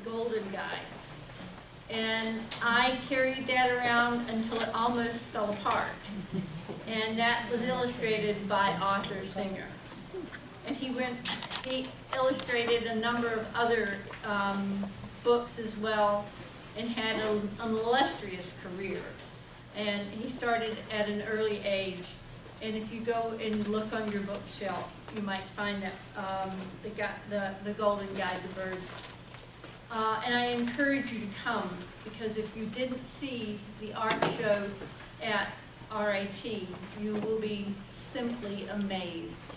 Golden Guides. And I carried that around until it almost fell apart. And that was illustrated by Arthur Singer. And he illustrated a number of other books as well, and had an illustrious career. And he started at an early age. And if you go and look on your bookshelf, you might find that the Golden Guide to Birds. And I encourage you to come, because if you didn't see the art show at RIT, you will be simply amazed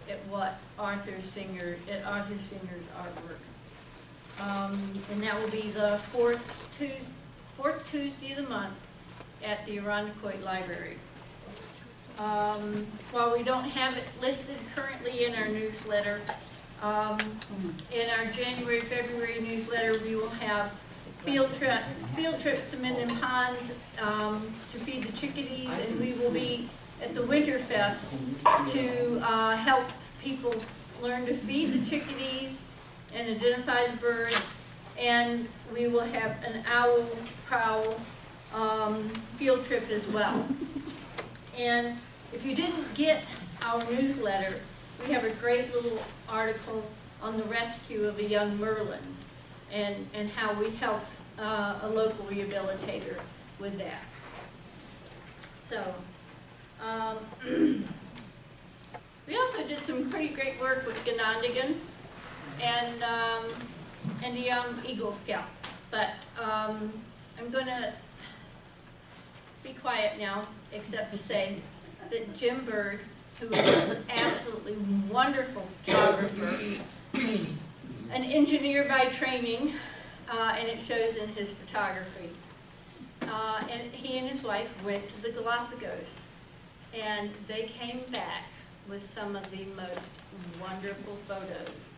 at what Arthur Singer's artwork. And that will be the fourth Tuesday of the month at the Irondequoit Library. While we don't have it listed currently in our newsletter, in our January, February newsletter, we will have field trips to Minden Ponds to feed the chickadees, and we will be at the Winterfest to help people learn to feed the chickadees and identify the birds. And we will have an owl prowl field trip as well. And if you didn't get our newsletter, we have a great little article on the rescue of a young merlin and how we helped a local rehabilitator with that. So, we also did some pretty great work with Ganondigan and the young Eagle Scout. But I'm going to be quiet now, except to say that Jim Bird, who is an absolutely wonderful photographer, an engineer by training, and it shows in his photography. And he and his wife went to the Galapagos, and they came back with some of the most wonderful photos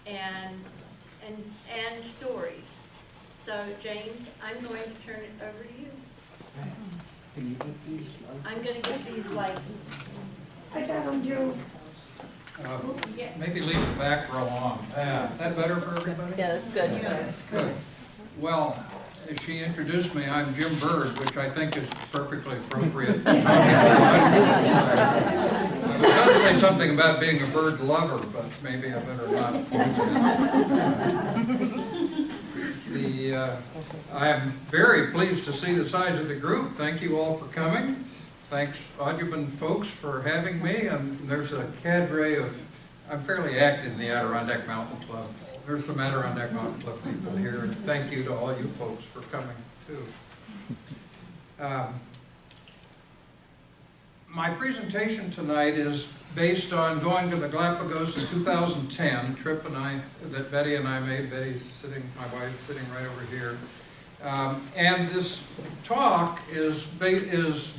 and stories. So, James, I'm going to turn it over to you. Can you get these? I'm going to get these lights. I got them, Joe. Maybe leave the back row on. That better for everybody? Yeah, that's good. Yeah, that's good. Good. Well, as she introduced me, I'm Jim Bird, which I think is perfectly appropriate. I was going to say something about being a bird lover, but maybe I better not. I am very pleased to see the size of the group. Thank you all for coming. Thanks, Audubon folks, for having me. And there's a cadre of, I'm fairly active in the Adirondack Mountain Club. There's some Adirondack Mountain Club people here. And thank you to all you folks for coming, too. My presentation tonight is based on going to the Galapagos in 2010, trip that Betty and I made. Betty's sitting, my wife, sitting right over here. And this talk is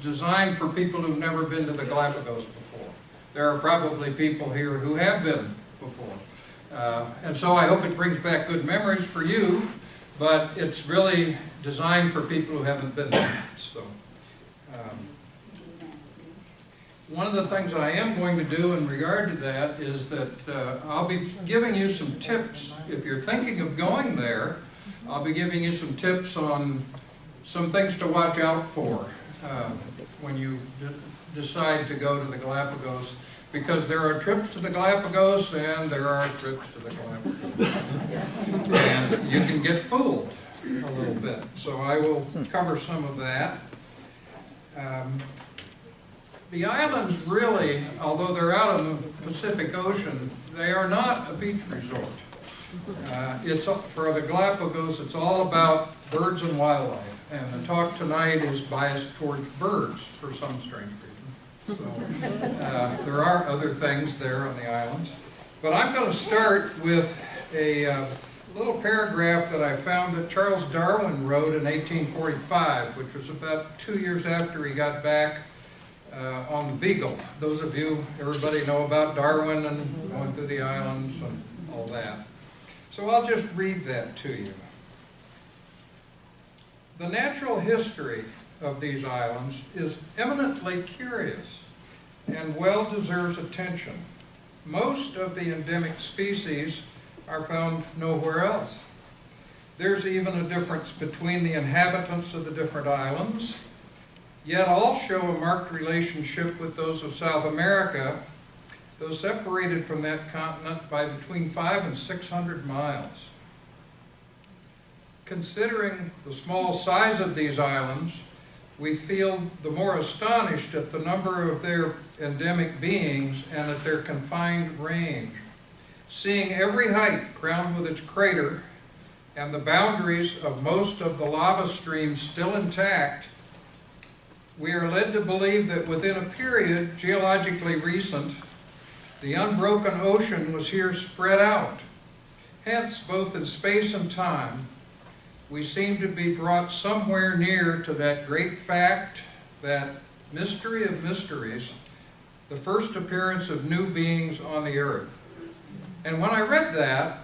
designed for people who've never been to the Galapagos before. There are probably people here who have been before. And so I hope it brings back good memories for you, but it's really designed for people who haven't been there. So, one of the things I am going to do in regard to that is that I'll be giving you some tips. If you're thinking of going there, I'll be giving you some tips on some things to watch out for when you decide to go to the Galapagos, because there are trips to the Galapagos and there are trips to the Galapagos. And you can get fooled a little bit. So I will cover some of that. The islands really, although they're out in the Pacific Ocean, they are not a beach resort. It's for the Galapagos, it's all about birds and wildlife. And the talk tonight is biased towards birds for some strange reason. So there are other things there on the islands. But I'm going to start with a little paragraph that I found that Charles Darwin wrote in 1845, which was about 2 years after he got back on the Beagle. Those of you, everybody know about Darwin and going through the islands and all that. So I'll just read that to you. The natural history of these islands is eminently curious and well deserves attention. Most of the endemic species are found nowhere else. There's even a difference between the inhabitants of the different islands, yet all show a marked relationship with those of South America, though separated from that continent by between 500 and 600 miles. Considering the small size of these islands, we feel the more astonished at the number of their endemic beings and at their confined range. Seeing every height crowned with its crater and the boundaries of most of the lava streams still intact, we are led to believe that within a period geologically recent, the unbroken ocean was here spread out. Hence, both in space and time, we seem to be brought somewhere near to that great fact, that mystery of mysteries, the first appearance of new beings on the earth. And when I read that,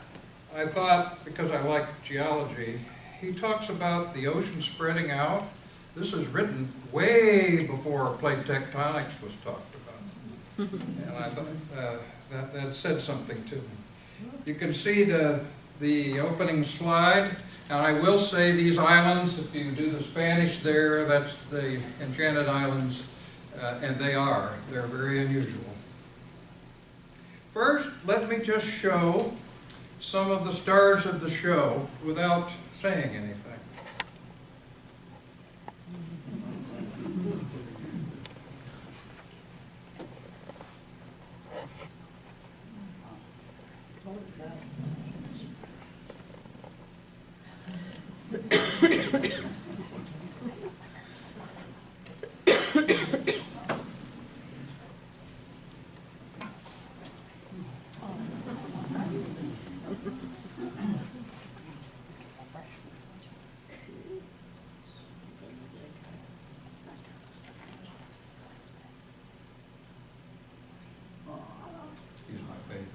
I thought, because I like geology, he talks about the ocean spreading out. This is written way before plate tectonics was talked about. And I thought that said something to me. You can see the opening slide. And I will say these islands, if you do the Spanish there, that's the Enchanted Islands, and they're very unusual. First, let me just show some of the stars of the show without saying anything. He's my favorite.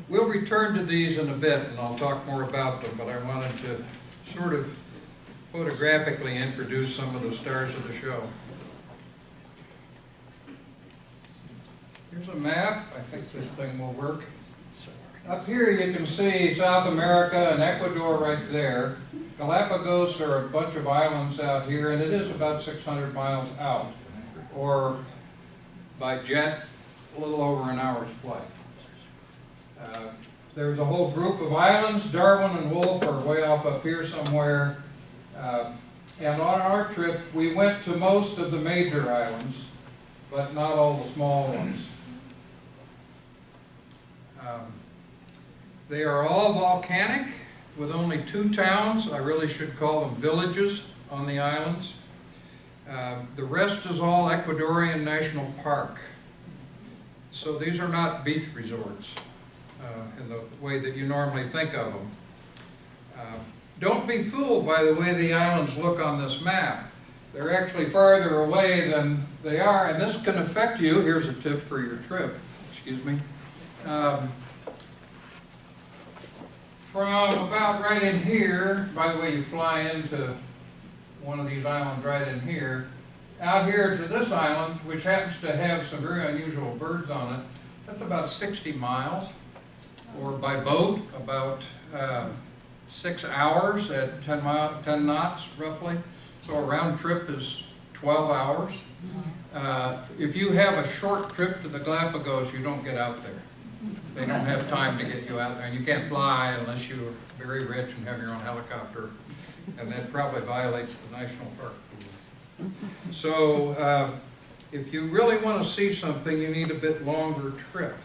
We'll return to these in a bit, and I'll talk more about them, but I wanted to sort of photographically introduce some of the stars of the show. Here's a map. I think this thing will work. Up here you can see South America and Ecuador right there. Galapagos are a bunch of islands out here, and it is about 600 miles out, or by jet, a little over an hour's flight. There's a whole group of islands. Darwin and Wolf are way off up here somewhere. And on our trip, we went to most of the major islands, but not all the small ones. They are all volcanic, with only 2 towns, I really should call them villages, on the islands. The rest is all Ecuadorian National Park. So these are not beach resorts in the way that you normally think of them. Don't be fooled by the way the islands look on this map. They're actually farther away than they are, and this can affect you. Here's a tip for your trip, excuse me. From about right in here, by the way, you fly into one of these islands right in here, out here to this island, which happens to have some very unusual birds on it, that's about 60 miles, or by boat, about 6 hours at 10 knots, roughly. So a round trip is 12 hours. If you have a short trip to the Galapagos, you don't get out there. They don't have time to get you out there. And you can't fly unless you're very rich and have your own helicopter. And that probably violates the national park rules. So if you really want to see something, you need a bit longer trip.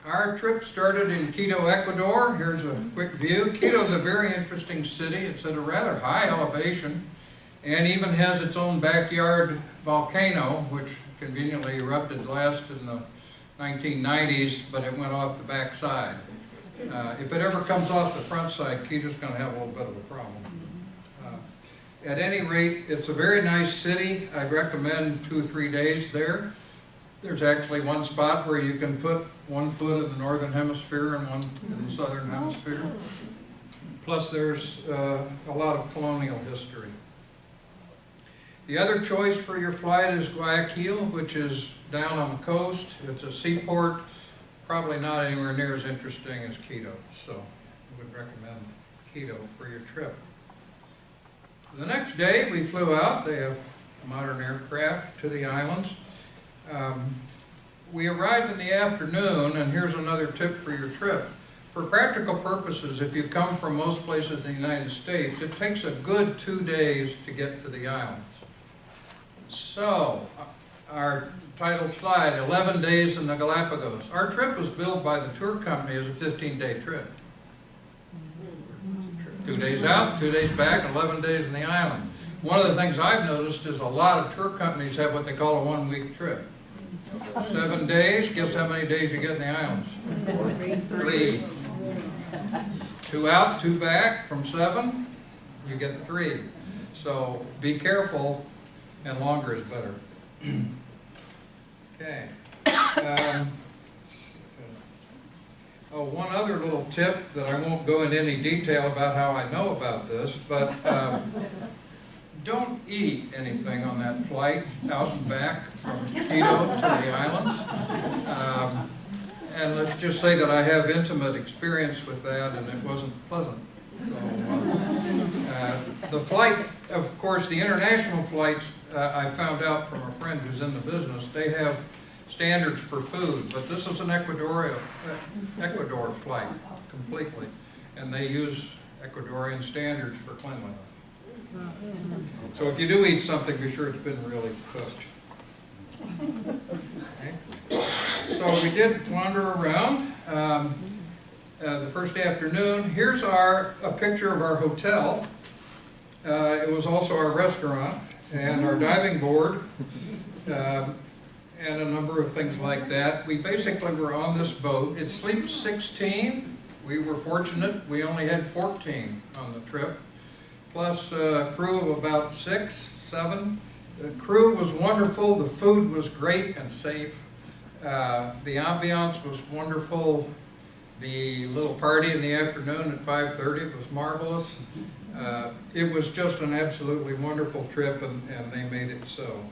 Our trip started in Quito, Ecuador. Here's a quick view. Quito is a very interesting city. It's at a rather high elevation and even has its own backyard volcano, which conveniently erupted last in the 1990s, but it went off the back side. If it ever comes off the front side, Quito's going to have a little bit of a problem. At any rate, it's a very nice city. I recommend 2 or 3 days there. There's actually one spot where you can put 1 foot in the northern hemisphere and 1 in the southern hemisphere. Plus there's a lot of colonial history. The other choice for your flight is Guayaquil, which is down on the coast. It's a seaport, probably not anywhere near as interesting as Quito, so I would recommend Quito for your trip. The next day we flew out. They have modern aircraft to the islands. We arrived in the afternoon, and here's another tip for your trip. For practical purposes, if you come from most places in the United States, it takes a good 2 days to get to the islands. So, our title slide, 11 days in the Galapagos. Our trip was billed by the tour company as a 15-day trip. 2 days out, 2 days back, 11 days in the island. One of the things I've noticed is a lot of tour companies have what they call a 1-week trip. 7 days, guess how many days you get in the islands? 3. 2 out, 2 back, from 7, you get 3. So be careful, and longer is better. Okay. One other little tip that I won't go into any detail about how I know about this, but don't eat anything on that flight out and back from Quito to the islands. And let's just say that I have intimate experience with that, and it wasn't pleasant. So, the flight, of course, the international flights, I found out from a friend who's in the business, they have standards for food, but this is an Ecuador flight completely, and they use Ecuadorian standards for cleanliness. So if you do eat something, be sure it's been really cooked. Okay. So we did wander around the first afternoon. Here's a picture of our hotel. It was also our restaurant and our diving board and a number of things like that. We basically were on this boat. It sleeps 16. We were fortunate. We only had 14 on the trip, plus a crew of about 6, 7. The crew was wonderful. The food was great and safe. The ambiance was wonderful. The little party in the afternoon at 5:30 was marvelous. It was just an absolutely wonderful trip, and they made it so.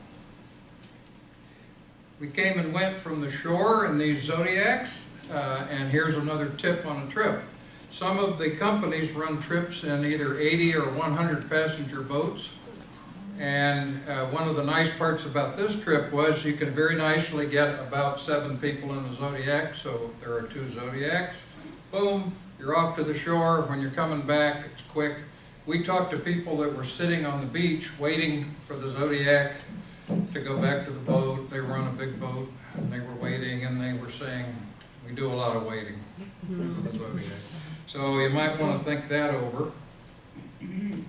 We came and went from the shore in these Zodiacs, and here's another tip on a trip. Some of the companies run trips in either 80 or 100 passenger boats, and one of the nice parts about this trip was you can very nicely get about 7 people in the Zodiac, so there are 2 Zodiacs. Boom, you're off to the shore. When you're coming back, it's quick. We talked to people that were sitting on the beach waiting for the Zodiac to go back to the boat. They were on a big boat, and they were waiting, and they were saying, we do a lot of waiting for the Zodiac. So you might want to think that over. Okay.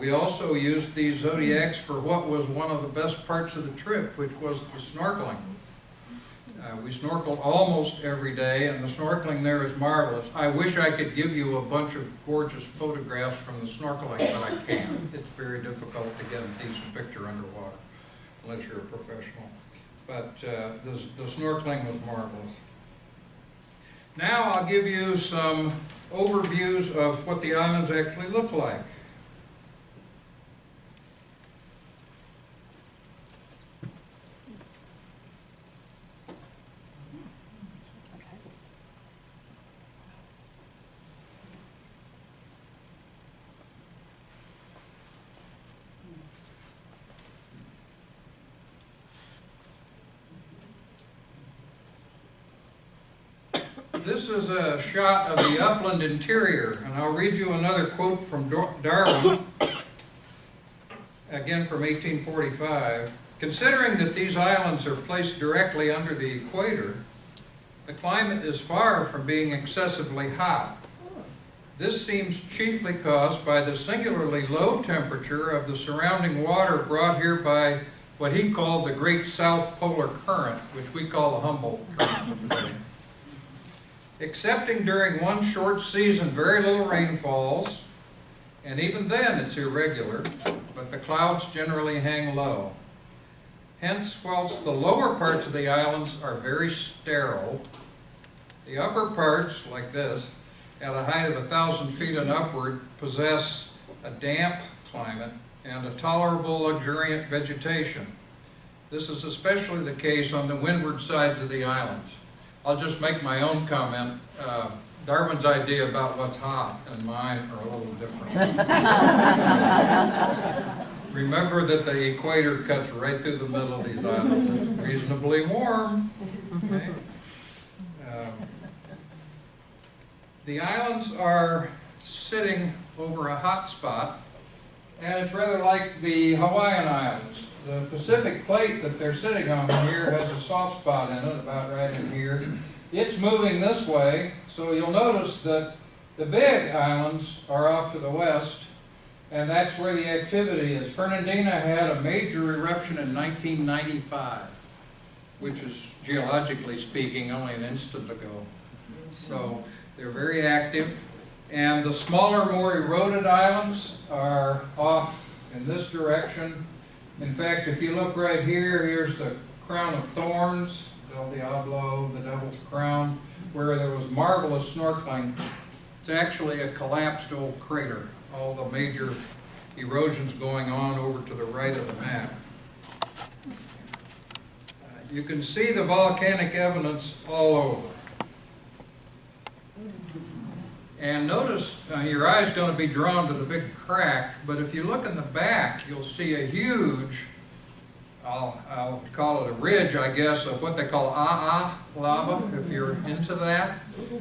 We also used these Zodiacs for what was one of the best parts of the trip, which was the snorkeling. We snorkeled almost every day, and the snorkeling there is marvelous. I wish I could give you a bunch of gorgeous photographs from the snorkeling, but I can't. It's very difficult to get a decent picture underwater, unless you're a professional. But the snorkeling was marvelous. Now I'll give you some overviews of what the islands actually look like. This is a shot of the upland interior, and I'll read you another quote from Darwin, again from 1845. Considering that these islands are placed directly under the equator, the climate is far from being excessively hot. This seems chiefly caused by the singularly low temperature of the surrounding water brought here by what he called the Great South Polar Current, which we call the Humboldt Current. Excepting during one short season, very little rain falls, and even then it's irregular, but the clouds generally hang low. Hence, whilst the lower parts of the islands are very sterile, the upper parts, like this, at a height of 1,000 feet and upward, possess a damp climate and a tolerable luxuriant vegetation. This is especially the case on the windward sides of the islands. I'll just make my own comment. Darwin's idea about what's hot and mine are a little different. Remember that the equator cuts right through the middle of these islands. It's reasonably warm. Okay? The islands are sitting over a hot spot, and it's rather like the Hawaiian Islands. The Pacific plate that they're sitting on here has a soft spot in it, about right in here. It's moving this way, so you'll notice that the big islands are off to the west, and that's where the activity is. Fernandina had a major eruption in 1995, which is, geologically speaking, only an instant ago. So they're very active. And the smaller, more eroded islands are off in this direction. In fact, if you look right here, here's the crown of thorns, Del Diablo, the Devil's Crown, where there was marvelous snorkeling. It's actually a collapsed old crater. All the major erosions going on over to the right of the map. You can see the volcanic evidence all over. And notice, your eye's going to be drawn to the big crack, but if you look in the back, you'll see a huge, I'll call it a ridge, I guess, of what they call lava, if you're into that.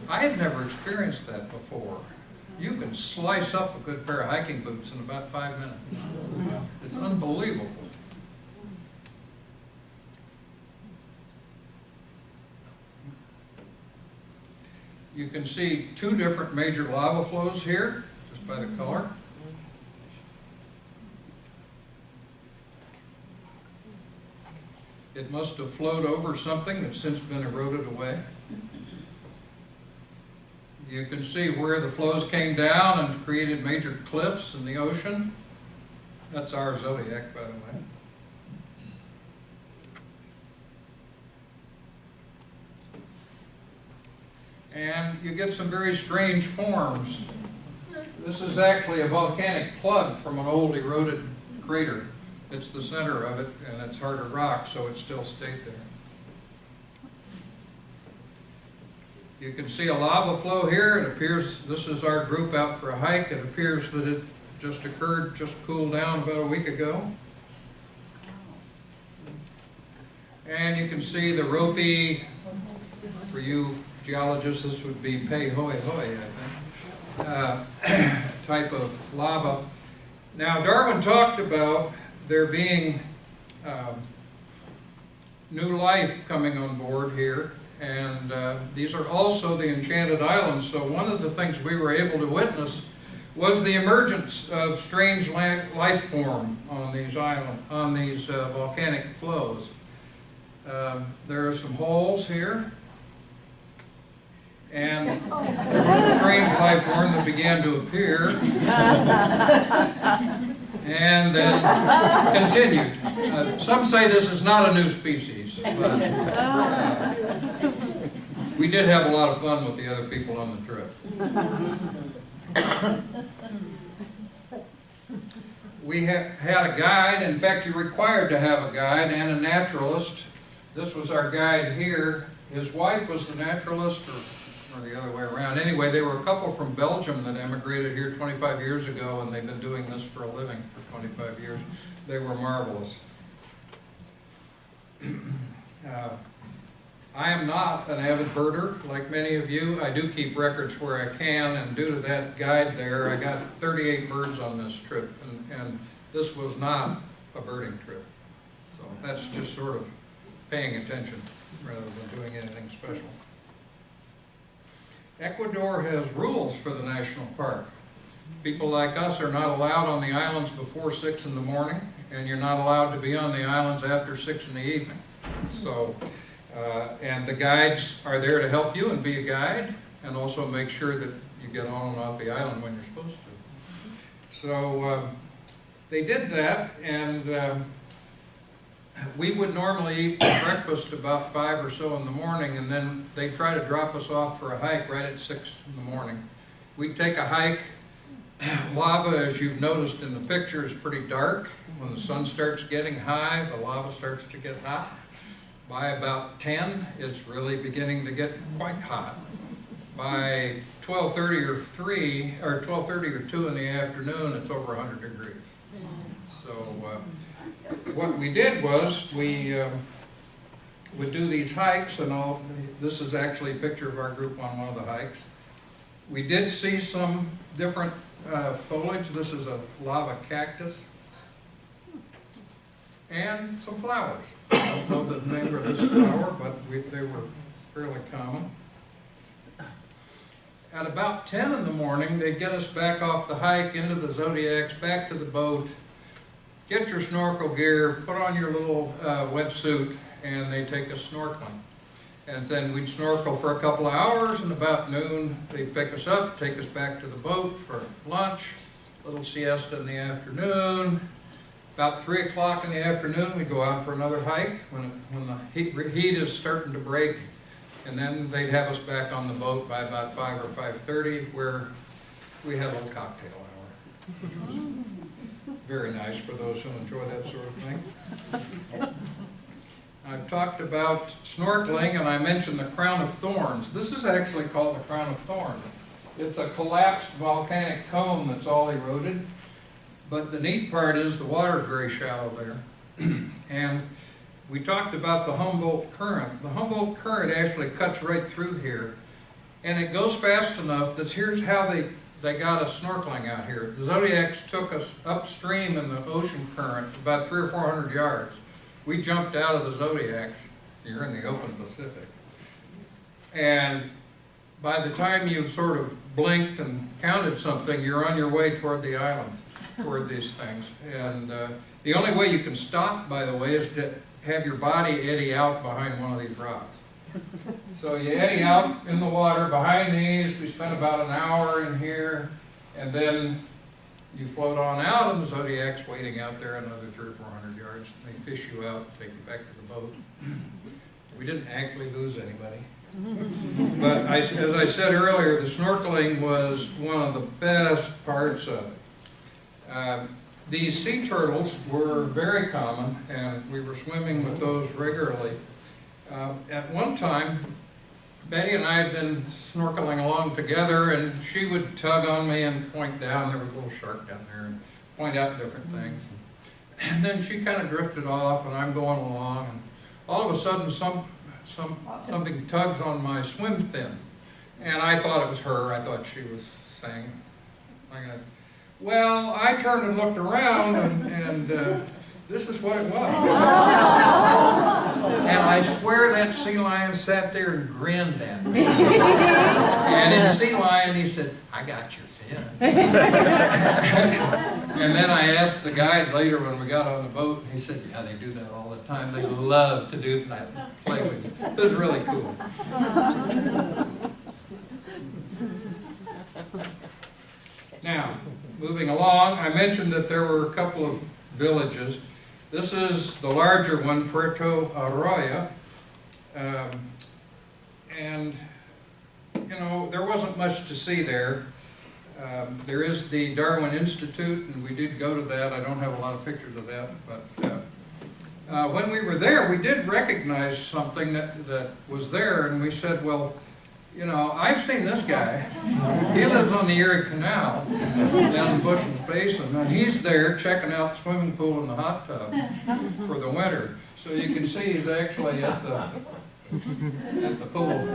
I had never experienced that before. You can slice up a good pair of hiking boots in about 5 minutes. It's unbelievable. You can see two different major lava flows here, just by the color. It must have flowed over something that's since been eroded away. You can see where the flows came down and created major cliffs in the ocean. That's our zodiac, by the way. And you get some very strange forms. This is actually a volcanic plug from an old eroded crater. It's the center of it, and it's harder rock, so it still stayed there. You can see a lava flow here. It appears, this is our group out for a hike. It appears that it just occurred, just cooled down about a week ago. And you can see the ropey, for you geologists, this would be pei hoi hoi, I think, type of lava. Now, Darwin talked about there being new life coming on board here, and these are also the Enchanted Islands. So one of the things we were able to witness was the emergence of strange life form on these islands, on these volcanic flows. There are some holes here, and strange life form that began to appear and then continued. Some say this is not a new species, but we did have a lot of fun with the other people on the trip. We had a guide. In fact, you're required to have a guide and a naturalist. This was our guide here. His wife was the naturalist, or the other way around. Anyway, they were a couple from Belgium that emigrated here 25 years ago, and they've been doing this for a living for 25 years. They were marvelous. I am not an avid birder like many of you. I do keep records where I can, and due to that guide there, I got 38 birds on this trip, and this was not a birding trip. So that's just sort of paying attention rather than doing anything special. Ecuador has rules for the national park. People like us are not allowed on the islands before 6 in the morning, and you're not allowed to be on the islands after 6 in the evening. So, and the guides are there to help you and be a guide, and also make sure that you get on and off the island when you're supposed to. So they did that, and we would normally eat breakfast about 5 or so in the morning, and then they try to drop us off for a hike right at 6 in the morning. We'd take a hike Lava, as you've noticed in the picture, is pretty dark. When the sun starts getting high, the lava starts to get hot. By about 10, it's really beginning to get quite hot. By 12:30 or 3, or 12:30 or 2 in the afternoon, it's over 100 degrees. So what we did was we would do these hikes, and all. This is actually a picture of our group on one of the hikes. We did see some different foliage. This is a lava cactus. And some flowers. I don't know the name of this flower, but they were fairly common. At about 10 in the morning, they'd get us back off the hike, into the Zodiacs, back to the boat, get your snorkel gear, put on your little wetsuit, and they take us snorkeling. And then we'd snorkel for a couple of hours, and about noon, they'd pick us up, take us back to the boat for lunch, a little siesta in the afternoon. About 3 o'clock in the afternoon, we go out for another hike when the heat is starting to break, and then they'd have us back on the boat by about 5 or 5:30, where we had a little cocktail hour. Very nice for those who enjoy that sort of thing. I've talked about snorkeling, and I mentioned the crown of thorns. This is actually called the crown of thorns. It's a collapsed volcanic cone that's all eroded. But the neat part is the water is very shallow there. And we talked about the Humboldt Current. The Humboldt Current actually cuts right through here. And it goes fast enough that here's how they got us snorkeling out here. The Zodiacs took us upstream in the ocean current about 300 or 400 yards. We jumped out of the Zodiacs. You're in the open Pacific. And by the time you sort of blinked and counted something, you're on your way toward the islands. Toward these things. And the only way you can stop, by the way, is to have your body eddy out behind one of these rocks. So you eddy out in the water behind these. We spent about an hour in here, and then you float on out, and the Zodiac's waiting out there another 300 or 400 yards. They fish you out, take you back to the boat. We didn't actually lose anybody. But as I said earlier, the snorkeling was one of the best parts of it. These sea turtles were very common, and we were swimming with those regularly. At one time, Betty and I had been snorkeling along together, and she would tug on me and point down. There was a little shark down there, and point out different things. And then she kind of drifted off, and I'm going along, and all of a sudden something tugs on my swim fin. And I thought it was her. I thought she was saying, well, I turned and looked around, and this is what it was. And I swear that sea lion sat there and grinned at me. And in Sea Lion, he said, "I got your fin." And then I asked the guide later when we got on the boat, and he said, "Yeah, they do that all the time. They love to do that, play with you." It was really cool. Now, moving along, I mentioned that there were a couple of villages. This is the larger one, Puerto Arroyo. And, you know, there wasn't much to see there. There is the Darwin Institute, and we did go to that. I don't have a lot of pictures of that, but when we were there, we did recognize something that was there, and we said, well, you know, I've seen this guy. He lives on the Erie Canal down in Bushman's Basin, and he's there checking out the swimming pool and the hot tub for the winter. So you can see he's actually at the pool.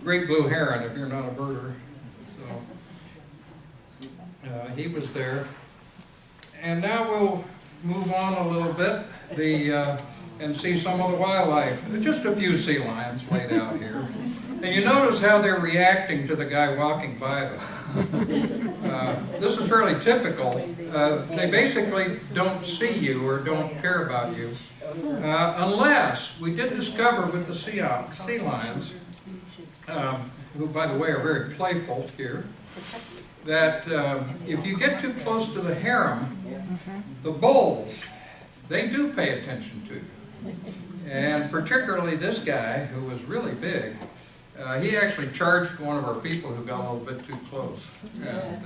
Great blue heron, if you're not a birder. So he was there. And now we'll move on a little bit and see some of the wildlife. Just a few sea lions laid out here. And you notice how they're reacting to the guy walking by them. This is fairly typical. They basically don't see you or don't care about you. Unless we did discover with the sea lions, who by the way are very playful here, that if you get too close to the harem, the bulls, they do pay attention to you. And particularly this guy, who was really big, he actually charged one of our people who got a little bit too close. And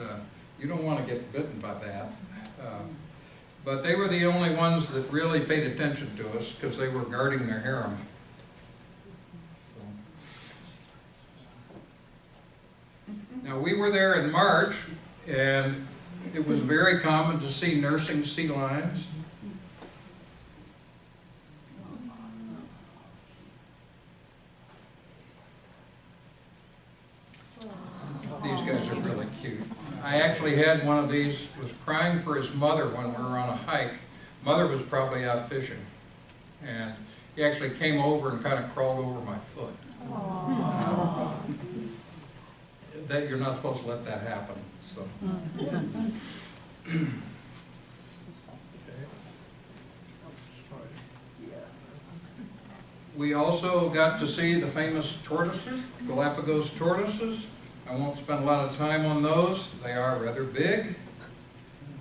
You don't want to get bitten by that. But they were the only ones that really paid attention to us because they were guarding their harem. Now, we were there in March, and it was very common to see nursing sea lions. These guys are really cute. I actually had one of these, was crying for his mother when we were on a hike. Mother was probably out fishing, and he actually came over and kind of crawled over my foot. That you're not supposed to let that happen. So. We also got to see the famous tortoises, Galapagos tortoises. I won't spend a lot of time on those. They are rather big,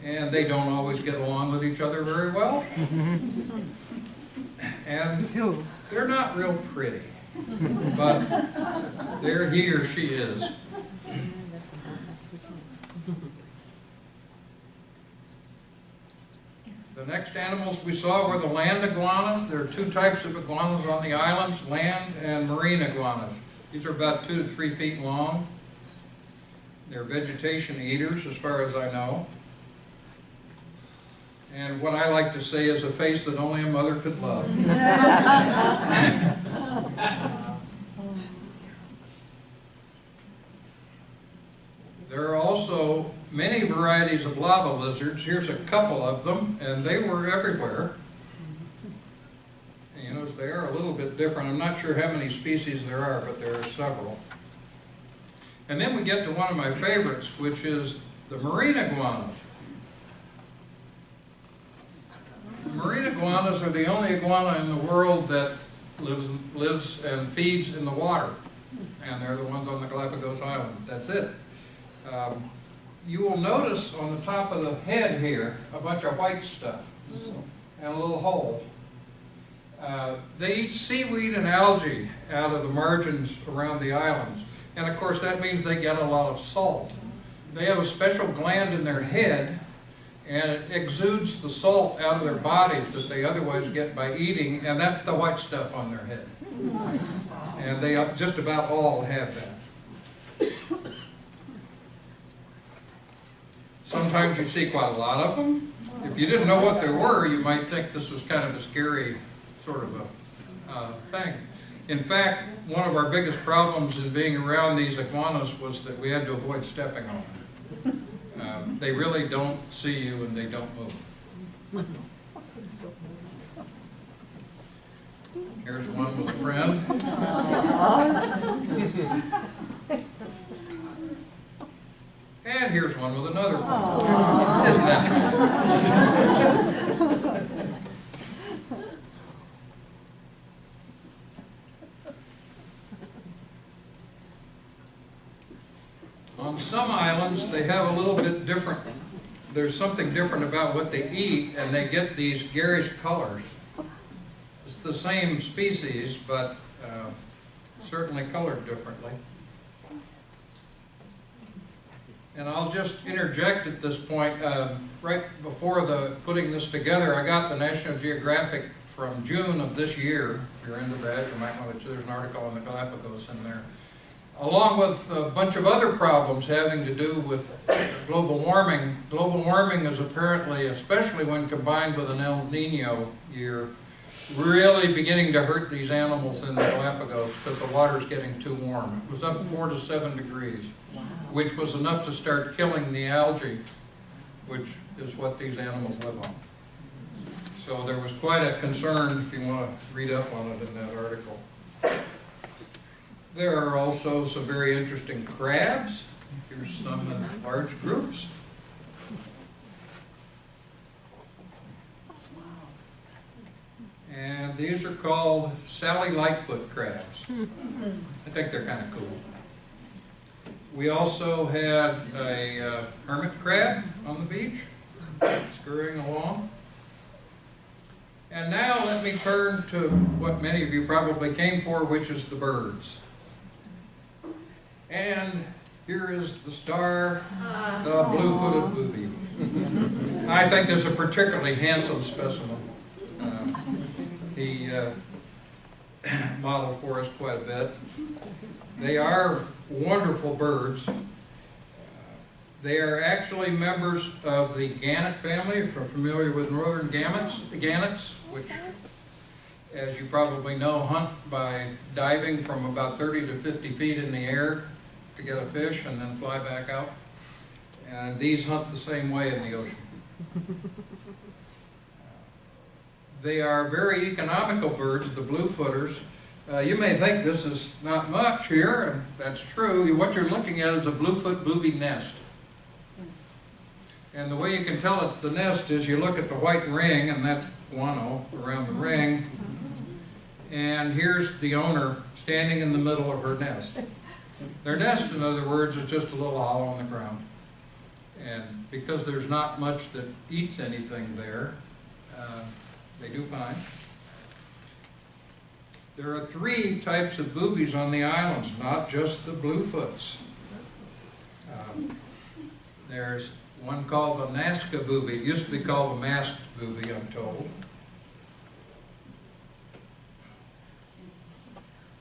and they don't always get along with each other very well. And they're not real pretty, but there he or she is. The next animals we saw were the land iguanas. There are two types of iguanas on the islands, land and marine iguanas. These are about 2 to 3 feet long. They're vegetation eaters, as far as I know. And what I like to say is a face that only a mother could love. There are also many varieties of lava lizards. Here's a couple of them, and they were everywhere. And you notice they are a little bit different. I'm not sure how many species there are, but there are several. And then we get to one of my favorites, which is the marine iguanas. Marine iguanas are the only iguana in the world that lives and feeds in the water. And they're the ones on the Galapagos Islands. That's it. You will notice on the top of the head here a bunch of white stuff and a little hole. They eat seaweed and algae out of the margins around the islands. And of course that means they get a lot of salt. They have a special gland in their head, and it exudes the salt out of their bodies that they otherwise get by eating, and that's the white stuff on their head. And they just about all have that. Sometimes you see quite a lot of them. If you didn't know what they were, you might think this was kind of a scary sort of a thing. In fact, one of our biggest problems in being around these iguanas was that we had to avoid stepping on them. They really don't see you and they don't move. Here's one with a friend. And here's one with another friend. Isn't that nice? On some islands, they have a little bit different, there's something different about what they eat, and they get these garish colors. It's the same species, but certainly colored differently. And I'll just interject at this point, right before putting this together, I got the National Geographic from June of this year. If you're into that, you might want to, there's an article on the Galapagos in there. Along with a bunch of other problems having to do with global warming. Global warming is apparently, especially when combined with an El Nino year, really beginning to hurt these animals in the Galapagos because the water's getting too warm. It was up 4 to 7 degrees, which was enough to start killing the algae, which is what these animals live on. So there was quite a concern, if you want to read up on it in that article. There are also some very interesting crabs. Here's some in large groups. And these are called Sally Lightfoot crabs. I think they're kind of cool. We also had a hermit crab on the beach, scurrying along. And now let me turn to what many of you probably came for, which is the birds. And here is the star, the blue-footed booby. I think this is a particularly handsome specimen. He modeled for us quite a bit. They are wonderful birds. They are actually members of the gannet family, if you're familiar with northern gannets, which, as you probably know, hunt by diving from about 30 to 50 feet in the air to get a fish and then fly back out. And these hunt the same way in the ocean. They are very economical birds, the blue-footers. You may think this is not much here, and that's true. What you're looking at is a blue-foot booby nest. And the way you can tell it's the nest is you look at the white ring, and that's guano around the ring. And here's the owner standing in the middle of her nest. Their nest, in other words, is just a little hollow on the ground. And because there's not much that eats anything there, they do fine. There are 3 types of boobies on the islands, not just the bluefoots. There's one called the Nazca booby. It used to be called the masked booby, I'm told.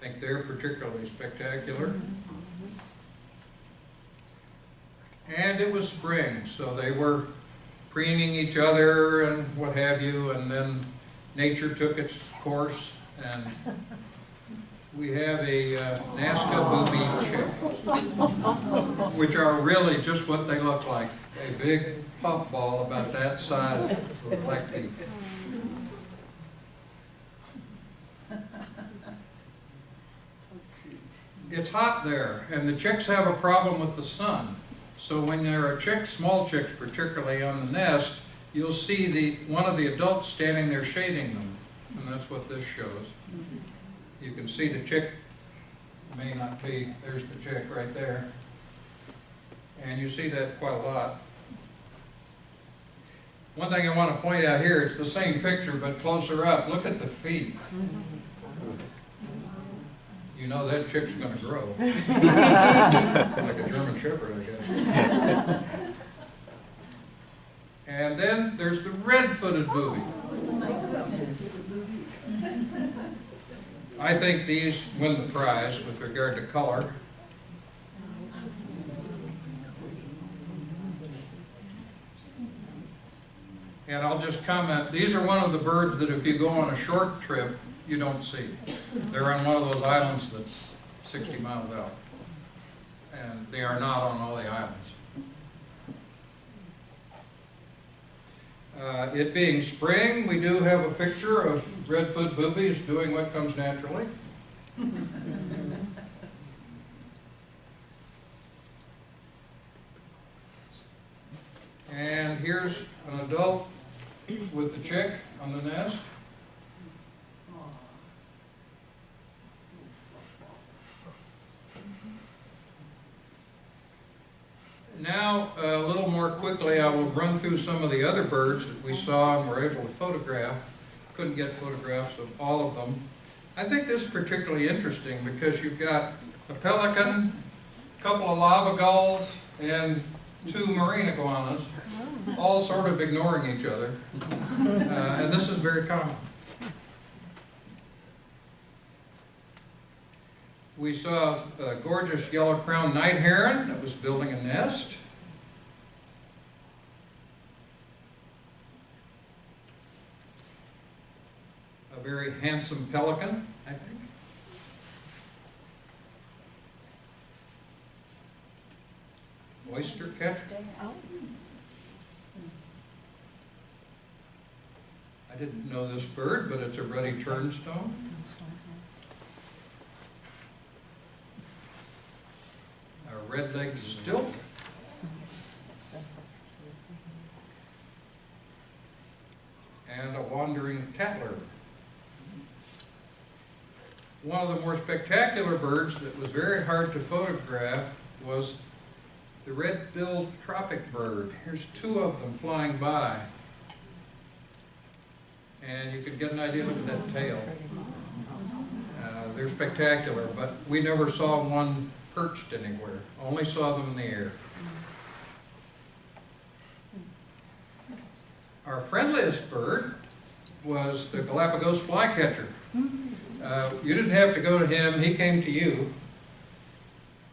I think they're particularly spectacular. And it was spring, so they were preening each other and what have you, and then nature took its course, and we have a Nazca booby chick, which are really just what they look like, a big puffball about that size with a black beak. It's hot there, and the chicks have a problem with the sun. So when there are chicks, small chicks particularly, on the nest, you'll see one of the adults standing there shading them, and that's what this shows. You can see the chick, may not be, there's the chick right there. And you see that quite a lot. One thing I want to point out here, it's the same picture but closer up. Look at the feet. You know that chick's going to grow. Like a German Shepherd, I guess. And then there's the red-footed booby. I think these win the prize with regard to color. And I'll just comment, these are one of the birds that if you go on a short trip, you don't see. They're on one of those islands that's 60 miles out. And they are not on all the islands. It being spring, we do have a picture of red-foot boobies doing what comes naturally. And here's an adult with the chick on the nest. Now, a little more quickly, I will run through some of the other birds that we saw and were able to photograph. Couldn't get photographs of all of them. I think this is particularly interesting because you've got a pelican, a couple of lava gulls, and 2 marine iguanas, all sort of ignoring each other. And this is very common. We saw a gorgeous yellow-crowned night heron that was building a nest. A very handsome pelican, I think. Oyster catcher. I didn't know this bird, but it's a ruddy turnstone. A red-legged stilt. And a wandering tattler. One of the more spectacular birds that was very hard to photograph was the red-billed tropic bird. Here's 2 of them flying by. And you can get an idea, look at that tail. They're spectacular, but we never saw one perched anywhere, only saw them in the air. Our friendliest bird was the Galapagos flycatcher. You didn't have to go to him, he came to you,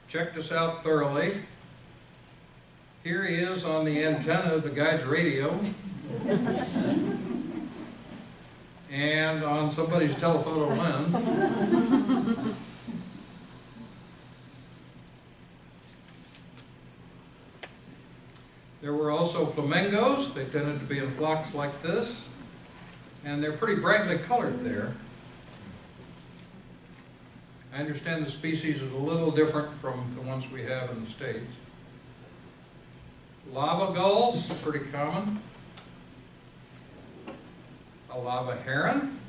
checked us out thoroughly. Here he is on the antenna of the guide's radio, and on somebody's telephoto lens. There were also flamingos. They tended to be in flocks like this, and they're pretty brightly colored there. I understand the species is a little different from the ones we have in the States. Lava gulls, pretty common. A lava heron.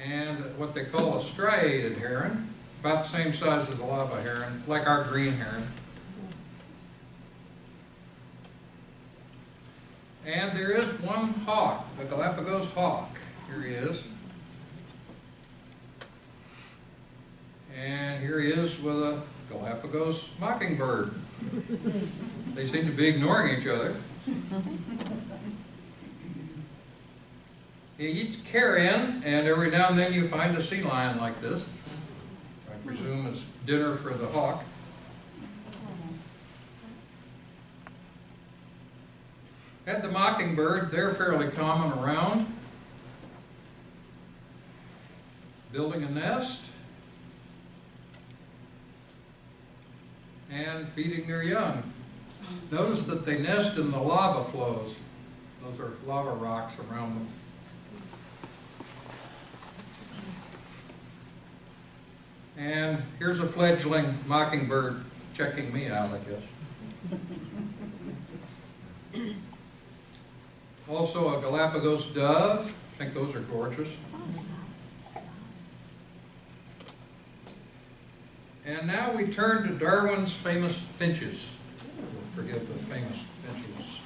And what they call a striated heron, about the same size as a lava heron, like our green heron. And there is one hawk, the Galapagos hawk. Here he is. And here he is with a Galapagos mockingbird. They seem to be ignoring each other. He eats carrion, and every now and then you find a sea lion like this. I presume it's dinner for the hawk. And the mockingbird, they're fairly common around. Building a nest and feeding their young. Notice that they nest in the lava flows. Those are lava rocks around them. And here's a fledgling mockingbird checking me out, I guess. Also a Galapagos dove. I think those are gorgeous. And now we turn to Darwin's famous finches. Forgive the famous finches.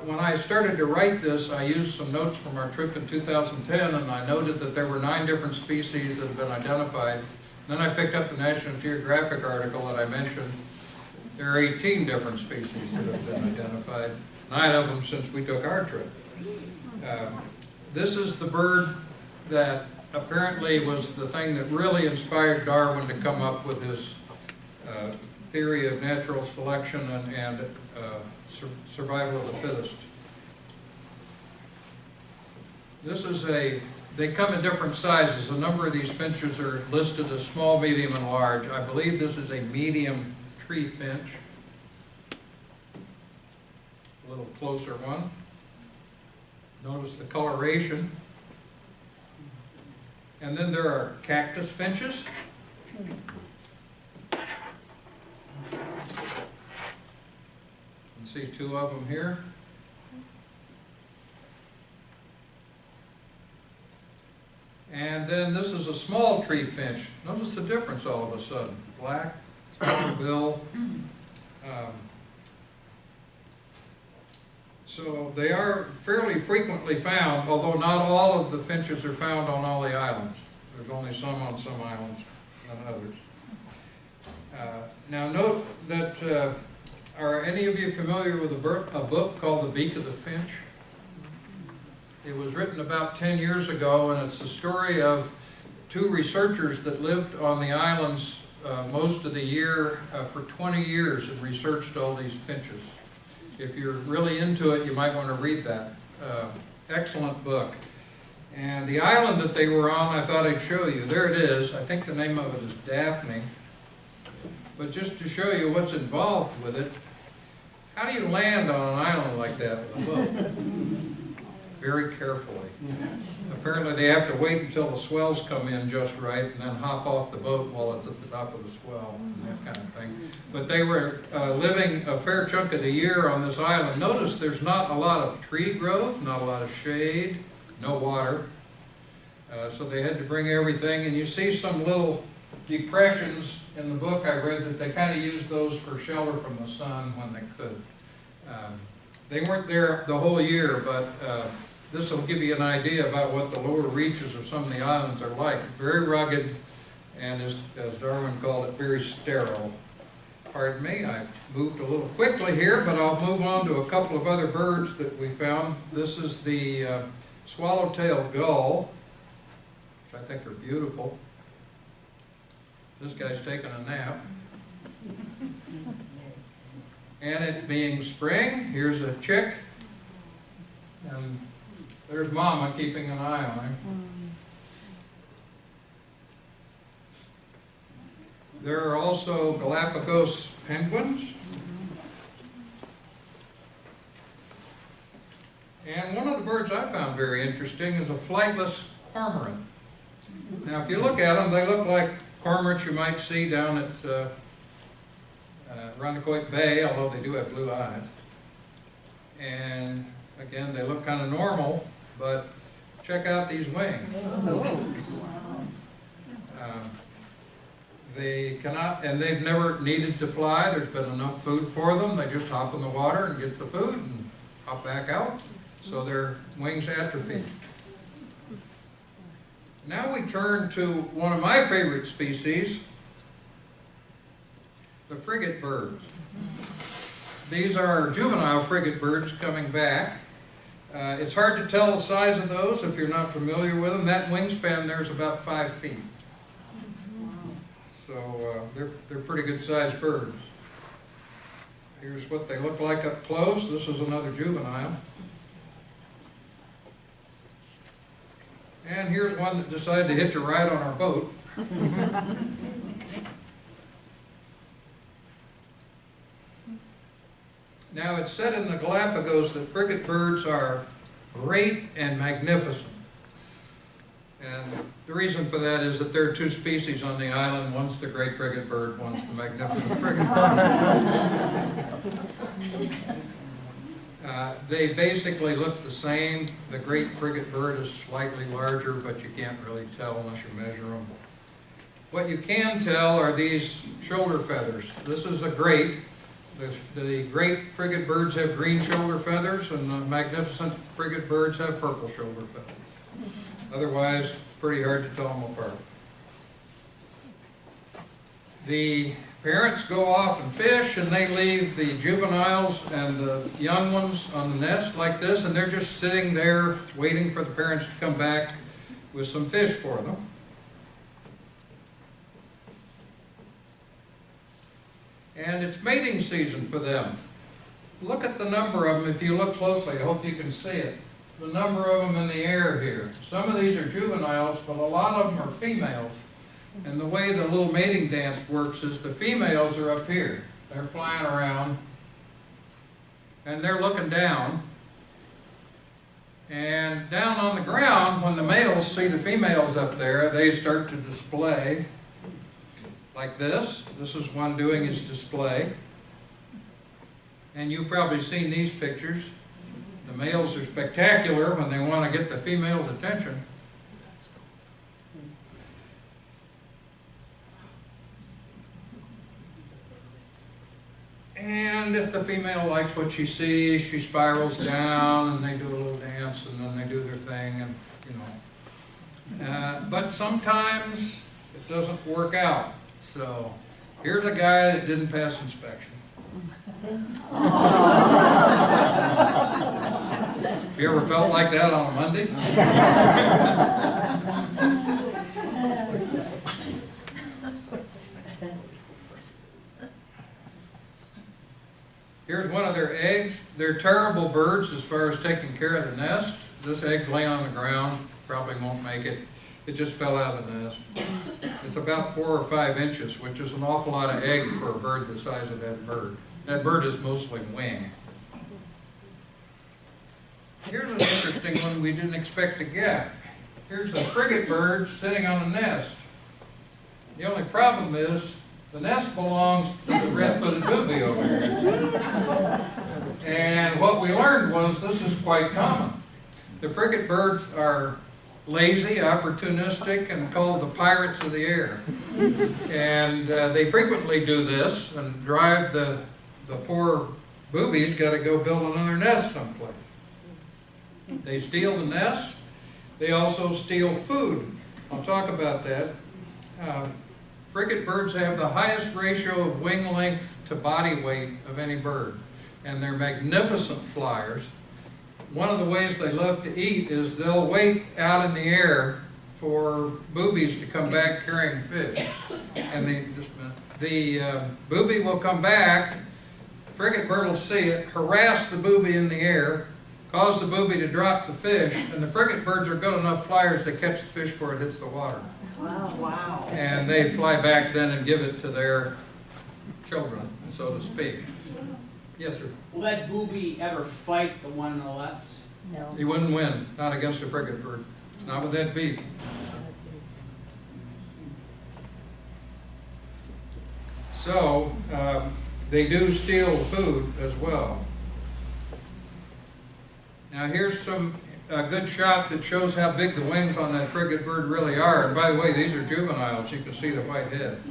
When I started to write this, I used some notes from our trip in 2010, and I noted that there were 9 different species that had been identified. Then I picked up the National Geographic article that I mentioned. There are 18 different species that have been identified, 9 of them since we took our trip. This is the bird that apparently was the thing that really inspired Darwin to come up with his theory of natural selection and survival of the fittest. This is they come in different sizes. A number of these finches are listed as small, medium, and large. I believe this is a medium tree finch. A little closer one. Notice the coloration. And then there are cactus finches. You can see 2 of them here. And then this is a small tree finch. Notice the difference all of a sudden. Black, smaller bill. So they are fairly frequently found, although not all of the finches are found on all the islands. There's only some on some islands, not others. Now note that, are any of you familiar with a book called The Beak of the Finch? It was written about 10 years ago, and it's the story of 2 researchers that lived on the islands most of the year for 20 years and researched all these finches. If you're really into it, you might want to read that. Excellent book. And the island that they were on, I thought I'd show you. There it is. I think the name of it is Daphne. But just to show you what's involved with it, how do you land on an island like that with a boat? Very carefully. Apparently they have to wait until the swells come in just right and then hop off the boat while it's at the top of the swell and that kind of thing. But they were living a fair chunk of the year on this island. Notice there's not a lot of tree growth, not a lot of shade, no water. So they had to bring everything, and you see some little depressions in the book I read that they kind of used those for shelter from the sun when they could. They weren't there the whole year, but this will give you an idea about what the lower reaches of some of the islands are like. Very rugged, and as Darwin called it, very sterile. Pardon me, I moved a little quickly here, but I'll move on to a couple of other birds that we found. This is the swallowtail gull, which I think are beautiful. This guy's taking a nap. And it being spring, here's a chick, and there's Mama keeping an eye on him. There are also Galapagos penguins. And one of the birds I found very interesting is a flightless cormorant. Now, if you look at them, they look like cormorants you might see down at Rondequoit Bay, although they do have blue eyes. And again, they look kind of normal, but check out these wings. They cannot, and they've never needed to fly. There's been enough food for them. They just hop in the water and get the food and hop back out. So their wings atrophy. Now we turn to one of my favorite species, the frigate birds. These are juvenile frigate birds coming back. It's hard to tell the size of those if you're not familiar with them. That wingspan there is about 5 feet. So they're pretty good sized birds. Here's what they look like up close. This is another juvenile. And here's one that decided to hitch a ride on our boat. Now, it's said in the Galapagos that frigate birds are great and magnificent. And the reason for that is that there are 2 species on the island. One's the great frigate bird, one's the magnificent frigate bird. They basically look the same. The great frigate bird is slightly larger, but you can't really tell unless you measure them. What you can tell are these shoulder feathers. This is a great. The great frigate birds have green shoulder feathers, and the magnificent frigate birds have purple shoulder feathers. Otherwise, it's pretty hard to tell them apart. The parents go off and fish, and they leave the juveniles and the young ones on the nest like this, and they're just sitting there waiting for the parents to come back with some fish for them. And it's mating season for them. Look at the number of them if you look closely. I hope you can see it. The number of them in the air here. Some of these are juveniles, but a lot of them are females. And the way the little mating dance works is the females are up here. They're flying around, and they're looking down. And down on the ground, when the males see the females up there, they start to display like this. This is one doing his display. And you've probably seen these pictures. The males are spectacular when they want to get the female's attention. And if the female likes what she sees, she spirals down, and they do a little dance, and then they do their thing, and you know. But sometimes it doesn't work out. So here's a guy that didn't pass inspection. You ever felt like that on a Monday? Here's one of their eggs. They're terrible birds as far as taking care of the nest. This egg's laying on the ground, probably won't make it. It just fell out of the nest. It's about 4 or 5 inches, which is an awful lot of egg for a bird the size of that bird. That bird is mostly wing. Here's an interesting one we didn't expect to get. Here's a frigate bird sitting on a nest. The only problem is the nest belongs to the red-footed booby over here. And what we learned was this is quite common. The frigate birds are lazy, opportunistic, and called the pirates of the air. And they frequently do this and drive the poor boobies got to go build another nest someplace. They steal the nest. They also steal food. I'll talk about that. Frigate birds have the highest ratio of wing length to body weight of any bird, and they're magnificent flyers. One of the ways they love to eat is they'll wait out in the air for boobies to come back carrying fish. And the booby will come back, frigate bird will see it, harass the booby in the air, cause the booby to drop the fish, and the frigate birds are good enough flyers to catch the fish before it hits the water. Wow. And they fly back then and give it to their children, so to speak. Yes, sir? Will that booby ever fight the one on the left? No. He wouldn't win, not against a frigate bird, not with that beak. So, they do steal food as well. Now here's a good shot that shows how big the wings on that frigate bird really are. And by the way, these are juveniles. You can see the white head.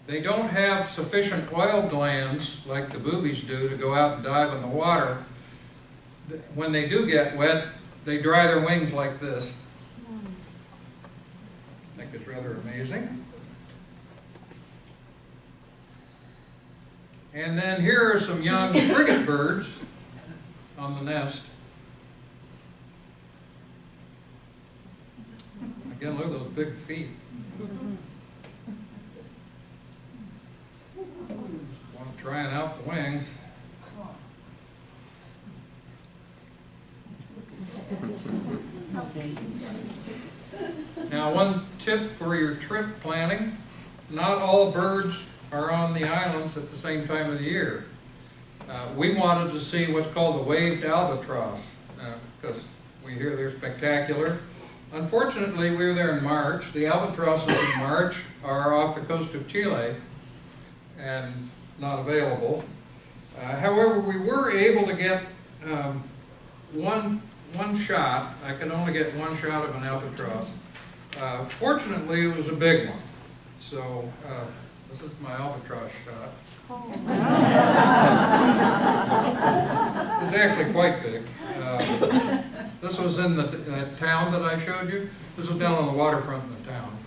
They don't have sufficient oil glands like the boobies do to go out and dive in the water. When they do get wet, they dry their wings like this. I think it's rather amazing. And then here are some young frigate birds on the nest. Again, look at those big feet. One trying out the wings. Now, one tip for your trip planning: not all birds are on the islands at the same time of the year. We wanted to see what's called the waved albatross, because we hear they're spectacular. Unfortunately, we were there in March. The albatrosses in March are off the coast of Chile and not available. However, we were able to get one shot. I could only get one shot of an albatross. Fortunately, it was a big one. So this is my albatross shot. It's actually quite big. This was in the town that I showed you. This was down on the waterfront in the town.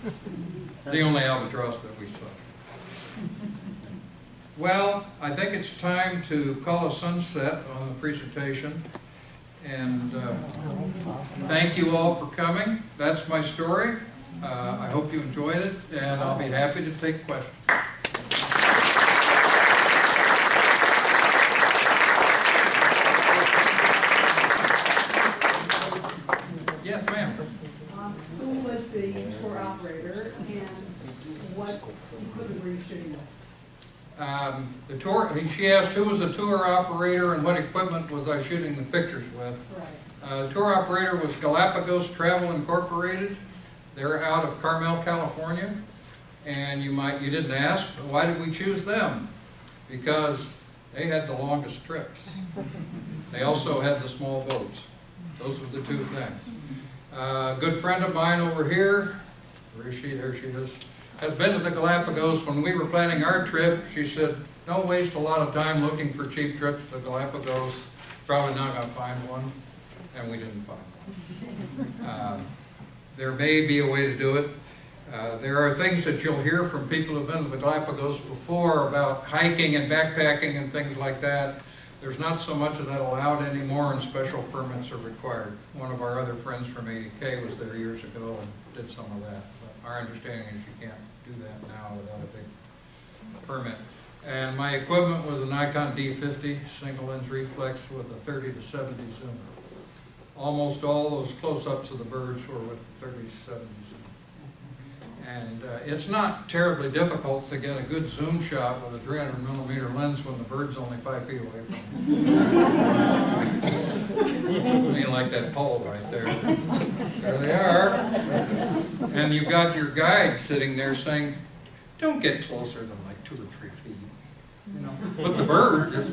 The only albatross that we saw. Well, I think it's time to call a sunset on the presentation. And thank you all for coming. That's my story. I hope you enjoyed it, and I'll be happy to take questions. Yes, ma'am. Who was the tour operator and what equipment were you shooting with? The tour, she asked who was the tour operator and what equipment was I shooting the pictures with. Right. The tour operator was Galapagos Travel Incorporated. They're out of Carmel, California. And you didn't ask, but why did we choose them? Because they had the longest trips. They also had the small boats. Those were the two things. A good friend of mine over here, where is she? There she is, has been to the Galapagos. When we were planning our trip, she said, don't waste a lot of time looking for cheap trips to the Galapagos. Probably not going to find one. And we didn't find one. There may be a way to do it. There are things that you'll hear from people who've been to the Galapagos before about hiking and backpacking and things like that. There's not so much of that allowed anymore, and special permits are required. One of our other friends from ADK was there years ago and did some of that. But our understanding is you can't do that now without a big permit. And my equipment was a Nikon D50 single lens reflex with a 30 to 70 zoom. Almost all those close-ups of the birds were with 30 to 70 zoom. And it's not terribly difficult to get a good zoom shot with a 300 millimeter lens when the bird's only 5 feet away from you. I mean, like that pole right there. There they are. And you've got your guide sitting there saying, don't get closer than like 2 or 3 feet. You know, but the bird just...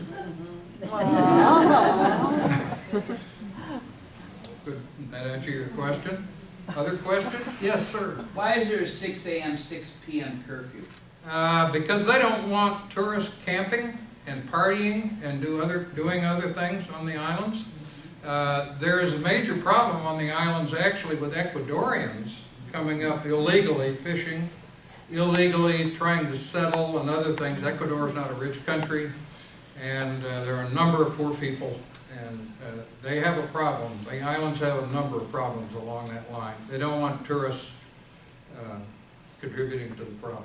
Did that answer your question? Other questions? Yes, sir. Why is there a 6 a.m., 6 p.m. curfew? Because they don't want tourists camping and partying and doing other things on the islands. There is a major problem on the islands actually with Ecuadorians coming up illegally fishing, illegally trying to settle and other things. Ecuador is not a rich country, and there are a number of poor people, and they have a problem. The islands have a number of problems along that line. They don't want tourists contributing to the problem.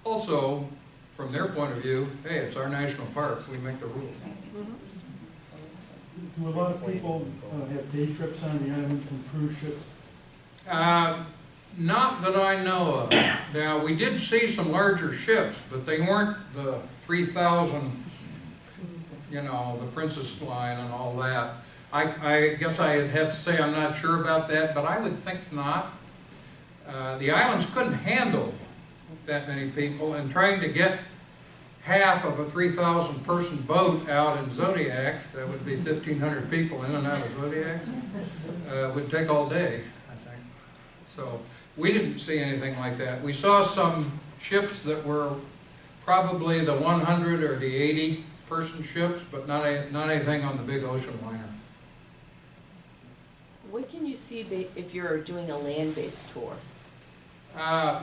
Also, from their point of view, hey, it's our national park, we make the rules. Do a lot of people have day trips on the island from cruise ships? Not that I know of. Now, we did see some larger ships, but they weren't the 3,000, you know, the Princess Line and all that. I guess I'd have to say I'm not sure about that, but I would think not. The islands couldn't handle that many people, and trying to get half of a 3,000 person boat out in Zodiacs, that would be 1,500 people in and out of Zodiacs, would take all day, I think. So we didn't see anything like that. We saw some ships that were probably the 100 or the 80 person ships, but not anything on the big ocean liner. What can you see if you're doing a land-based tour?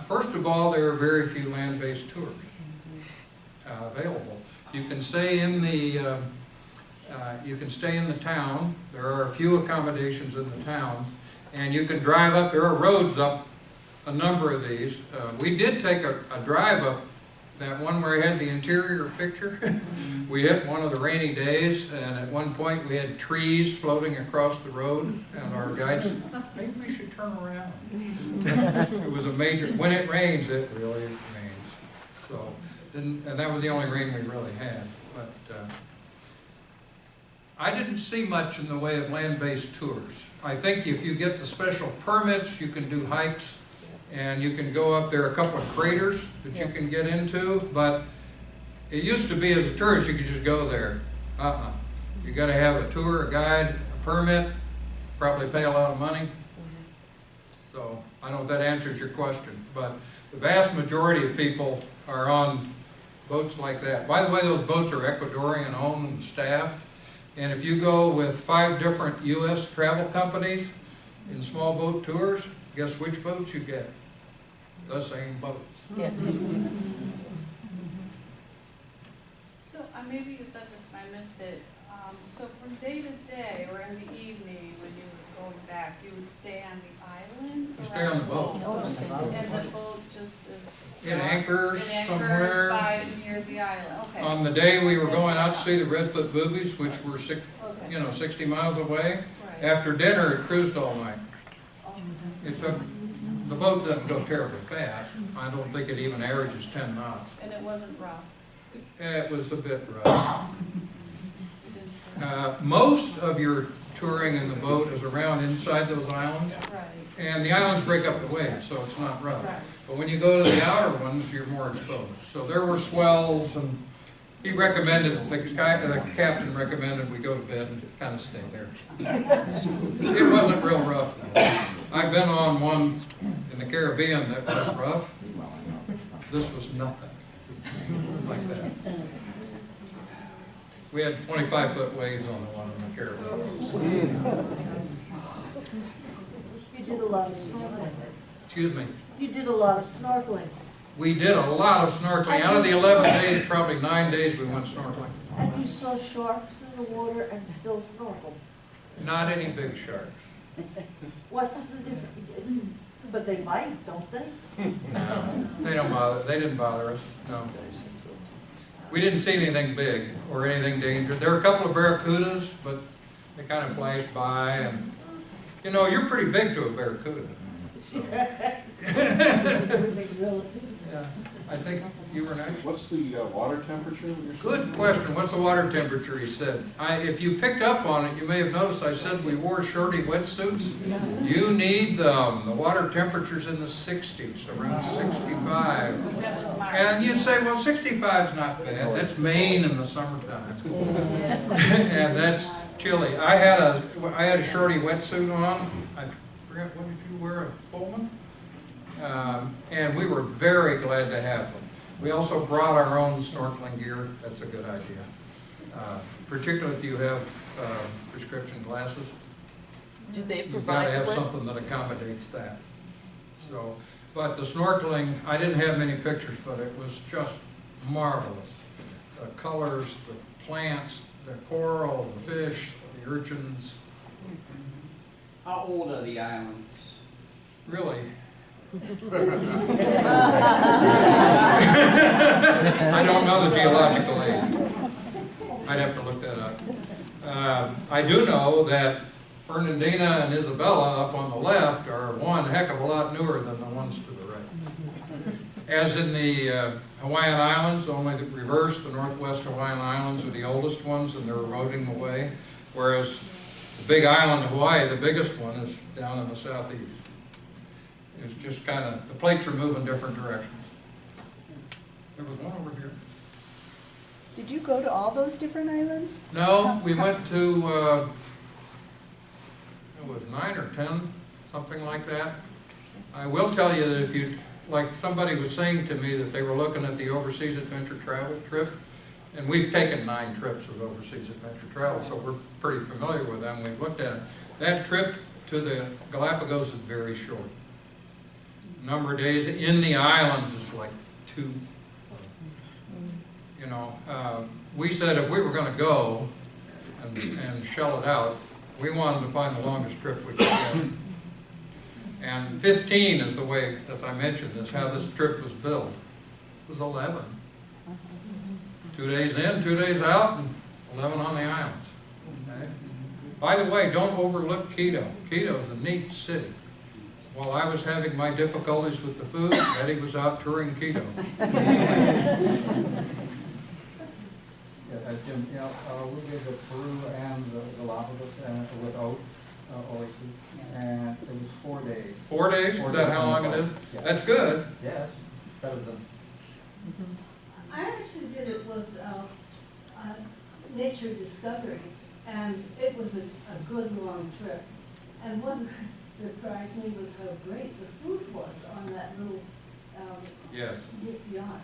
First of all, there are very few land-based tours available. You can stay in the town. There are a few accommodations in the town, and you can drive up. There are roads up a number of these. We did take a drive up that one where I had the interior picture. We hit one of the rainy days, and at one point we had trees floating across the road, and our guide said, maybe we should turn around. It was a major, when it rains, it really rains. So, and that was the only rain we really had. But I didn't see much in the way of land-based tours. I think if you get the special permits, you can do hikes, and you can go up there, a couple of craters that you can get into, but it used to be as a tourist you could just go there. You got to have a tour, a guide, a permit, probably pay a lot of money. So I don't know if that answers your question, but the vast majority of people are on boats like that. By the way, those boats are Ecuadorian owned and staffed, and if you go with 5 different U.S. travel companies in small boat tours, guess which boats you get? The same boats. Yes. So, maybe you said this and I missed it. So from day to day or in the evening when you were going back, you would stay on the island? You stay on the boat. And the boat just is... In anchors somewhere. By near the island, okay. On the day we were going out to see the redfoot boobies, which were 60 miles away, Right. after dinner it cruised all night. Oh, The boat doesn't go terribly fast. I don't think it even averages 10 miles. and it wasn't rough? It was a bit rough. You didn't Most of your touring in the boat is around inside those islands, Right, and the islands break up the waves, so it's not rough. right. But when you go to the outer ones, you're more exposed. So there were swells, and he recommended, the captain recommended we go to bed and kind of stay there. It wasn't real rough. I've been on one in the Caribbean that was rough. This was nothing like that. We had 25-foot waves on the one in the Caribbean. You did a lot of snorkeling. Excuse me. You did a lot of snorkeling. We did a lot of snorkeling. Out of the 11 days, probably 9 days we went snorkeling. And you saw sharks in the water and still snorkeled. Not any big sharks. What's the difference? But they bite, don't they? No, they don't bother. They didn't bother us. No. We didn't see anything big or anything dangerous. There were a couple of barracudas, but they kind of flashed by. And you know, you're pretty big to a barracuda. So. Yeah, I think you were next. What's the water temperature that you're Good saying? question. What's the water temperature, he said. If you picked up on it, you may have noticed I said we wore shorty wetsuits. You need them. The water temperature's in the 60s, around 65. That was March. And you say, well, 65 is not bad. That's Maine in the summertime. And that's chilly. I had a shorty wetsuit on. I forget, what did you wear, a Pullman? And we were very glad to have them. We also brought our own snorkeling gear. That's a good idea. Particularly if you have prescription glasses. Do they You've got to provide have with? something that accommodates that. So, but the snorkeling, I didn't have many pictures, but it was just marvelous. The colors, the plants, the coral, the fish, the urchins, How old are the islands? really. I don't know the geological age. I'd have to look that up. I do know that Fernandina and Isabella up on the left are one heck of a lot newer than the ones to the right. As in the Hawaiian Islands, only the reverse, the Northwest Hawaiian Islands are the oldest ones and they're eroding away, whereas the big island of Hawaii, the biggest one, is down in the southeast. It's just kind of, the plates are moving different directions. There was one over here. Did you go to all those different islands? No, we went to, it was 9 or 10, something like that. I will tell you that if you, like somebody was saying to me that they were looking at the overseas adventure travel trip, and we've taken 9 trips of overseas adventure travel, so we're pretty familiar with them. We've looked at it. That trip to the Galapagos is very short. Number of days in the islands is like 2. You know, we said if we were going to go and shell it out, we wanted to find the longest trip we could get. And 15 is the way, as I mentioned, is how this trip was built. It was 11. 2 days in, 2 days out, and 11 on the islands. Okay? By the way, don't overlook Quito. Quito is a neat city. While I was having my difficulties with the food, Betty was out touring Quito. Yeah, Jim, you know, we did the Peru and the Galapagos with OAC, and it was 4 days. 4 days? Is that how long it is? Yeah. That's good. Yes, better than. I actually did it with Nature Discoveries, and it was a good long trip. And what surprised me was how great the food was on that little Yes. yacht.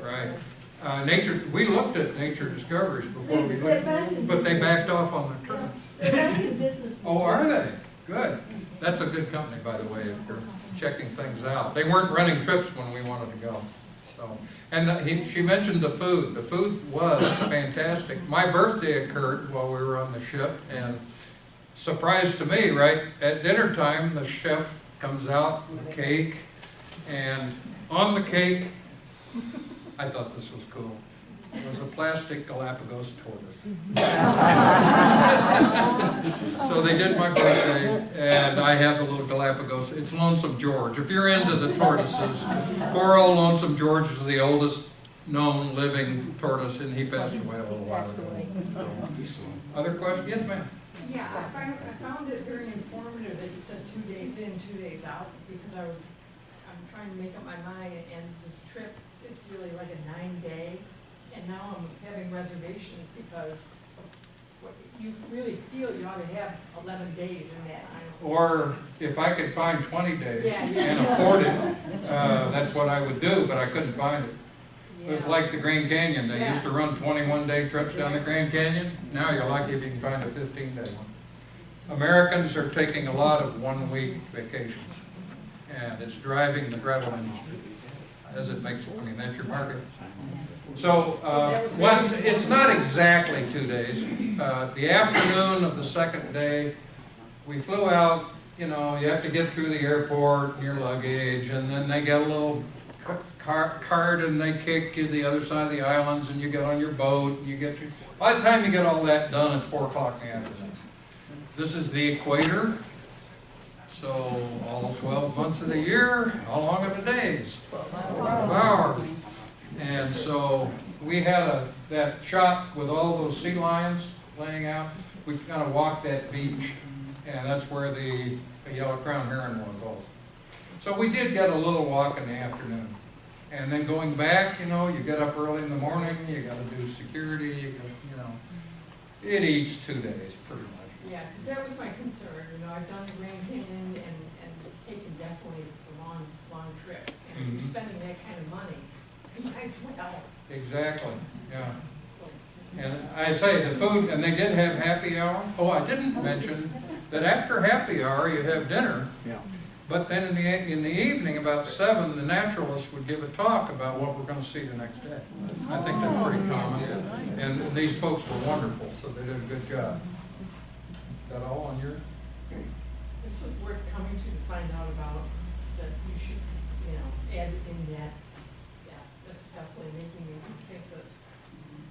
Right. We looked at Nature Discoveries before we looked, but they backed off on the trip. They're back in business. Oh, are they? Good. That's a good company, by the way, if you're checking things out. They weren't running trips when we wanted to go. So, and she mentioned the food. The food was fantastic. My birthday occurred while we were on the ship, and surprise to me, right? At dinner time, the chef comes out with a cake, and on the cake, I thought this was cool. It was a plastic Galapagos tortoise. So they did my birthday, and I have the little Galapagos. It's Lonesome George. If you're into the tortoises, poor old Lonesome George was the oldest known living tortoise, and he passed away a little while ago. So, other questions? Yes, ma'am. Yeah, I found it very informative that you said 2 days in, 2 days out, because I'm trying to make up my mind, and this trip is really like a 9-day, and now I'm having reservations because you really feel you ought to have 11 days in that island. Or if I could find 20 days Yeah. and afford it, that's what I would do, but I couldn't find it. It was like the Grand Canyon. They used to run 21-day trips down the Grand Canyon. Now you're lucky if you can find a 15-day one. Americans are taking a lot of one-week vacations, and it's driving the travel industry as it makes, I mean, that's your market. So it's not exactly 2 days. The afternoon of the second day, we flew out. You know, you have to get through the airport and your luggage, and then they get a little cart and they kick you to the other side of the islands, and you get on your boat. And by the time you get all that done, it's 4 o'clock in the afternoon. This is the equator. So all 12 months of the year, how long are the days? 12 hours. And so we had that shot with all those sea lions laying out. We kind of walked that beach, and that's where the yellow-crowned heron was also. So we did get a little walk in the afternoon. And then going back, you know, you get up early in the morning, you got to do security, you know. It eats 2 days, pretty much. Yeah, because that was my concern, you know, I've done the Grand Canyon and taken definitely a long trip. And if you're spending that kind of money, nice well. Exactly, yeah. So, And I say the food, and they did have happy hour. Oh, I didn't mention that after happy hour, you have dinner. Yeah. But then in the evening, about 7, the naturalists would give a talk about what we're going to see the next day. I think that's pretty common. And these folks were wonderful, so they did a good job. Is that all on your? this was worth coming to find out about, that you should, you know, add in that. Yeah, that's definitely making me rethink this.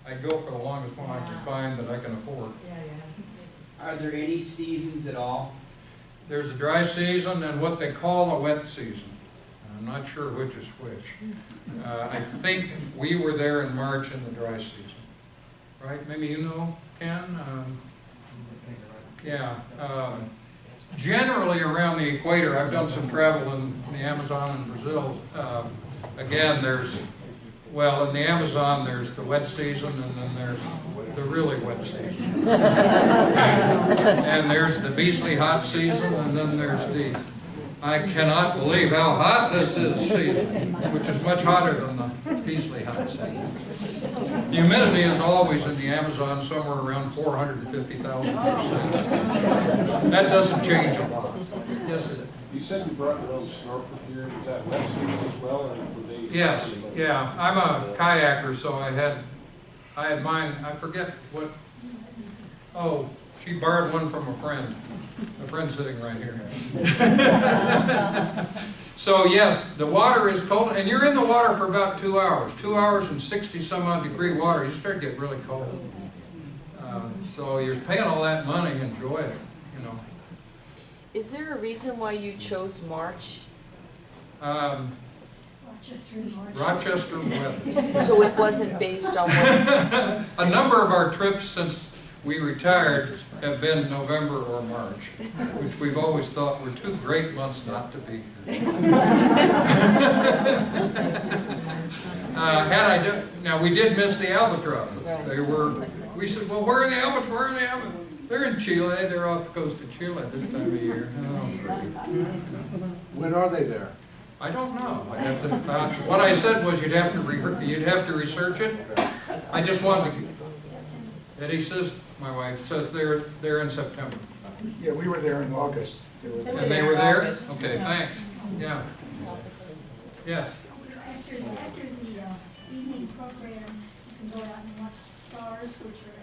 I go for the longest one I can find that I can afford. Yeah, yeah. Are there any seasons at all? There's a dry season and what they call a wet season. I'm not sure which is which. I think we were there in March in the dry season. Right? Maybe you know, Ken? Yeah. Generally around the equator, I've done some travel in the Amazon and Brazil. Again, well, in the Amazon, there's the wet season, and then there's the really wet season. And there's the Beasley hot season, and then there's the, I cannot believe how hot this is season, which is much hotter than the Beasley hot season. The humidity is always in the Amazon somewhere around 450,000%. That doesn't change a lot. Yes, it is. You said you brought your own snorkel here. Is that wet season as well, or were they? Yes, yeah. I'm a kayaker, so I had mine. I forget what. Oh, she borrowed one from a friend sitting right here. So yes, the water is cold, and you're in the water for about 2 hours. 2 hours in 60-some-odd degree water, you start getting really cold. So you're paying all that money, enjoy it, you know. Is there a reason why you chose March? Rochester weather. So it wasn't based on what? A number of our trips since we retired have been November or March, which we've always thought were 2 great months not to be here. Now we did miss the albatrosses. We said, well, where are the albatrosses? Where are the albatrosses? They're in Chile. They're off the coast of Chile this time of year. When are they there? I don't know. What I said was you'd have to research it. I just wanted to. Eddie says, my wife says they're in September. Yeah, we were there in August. And they were there? Okay, thanks. Yeah. Yes. After the evening program, you can go out and watch the stars, which are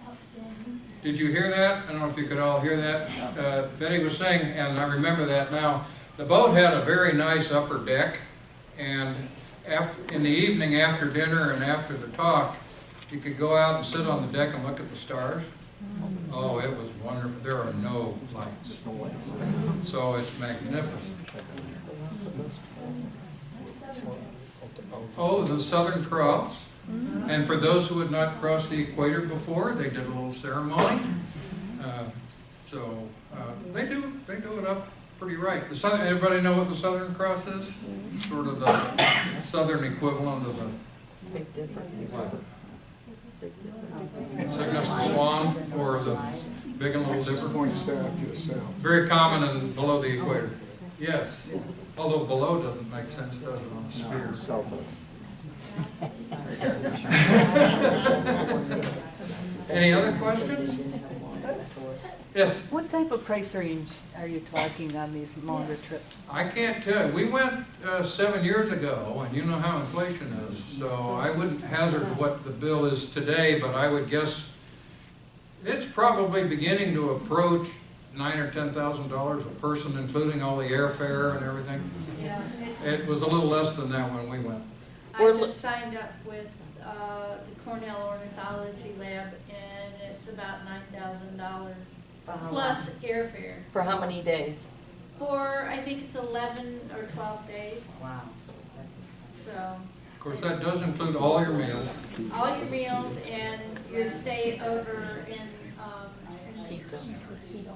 outstanding. Did you hear that? I don't know if you could all hear that. Betty was saying, and I remember that now, the boat had a very nice upper deck, and in the evening after dinner and after the talk, you could go out and sit on the deck and look at the stars. Oh, it was wonderful. There are no lights. So it's magnificent. Oh, the Southern Cross. And for those who had not crossed the equator before, they did a little ceremony. They do it up pretty right. Everybody know what the Southern Cross is? Sort of the southern equivalent of the Big Dipper. Cygnus the Swan, or the Big and Little Dipper. Point staff to the south. Very common below the equator. Yes. Although below doesn't make sense, does it, on the sphere? Any other questions? Yes. What type of price range are you talking on these longer trips? I can't tell you. We went 7 years ago, and you know how inflation is, so I wouldn't hazard what the bill is today, but I would guess it's probably beginning to approach $9,000 or $10,000 a person, including all the airfare and everything. Yeah. It was a little less than that when we went. I just signed up with the Cornell Ornithology Lab, and it's about $9,000 plus airfare. For how many days? For, I think it's 11 or 12 days. Wow. So, Of course, that does include all your meals. all your meals and your stay over in Quito.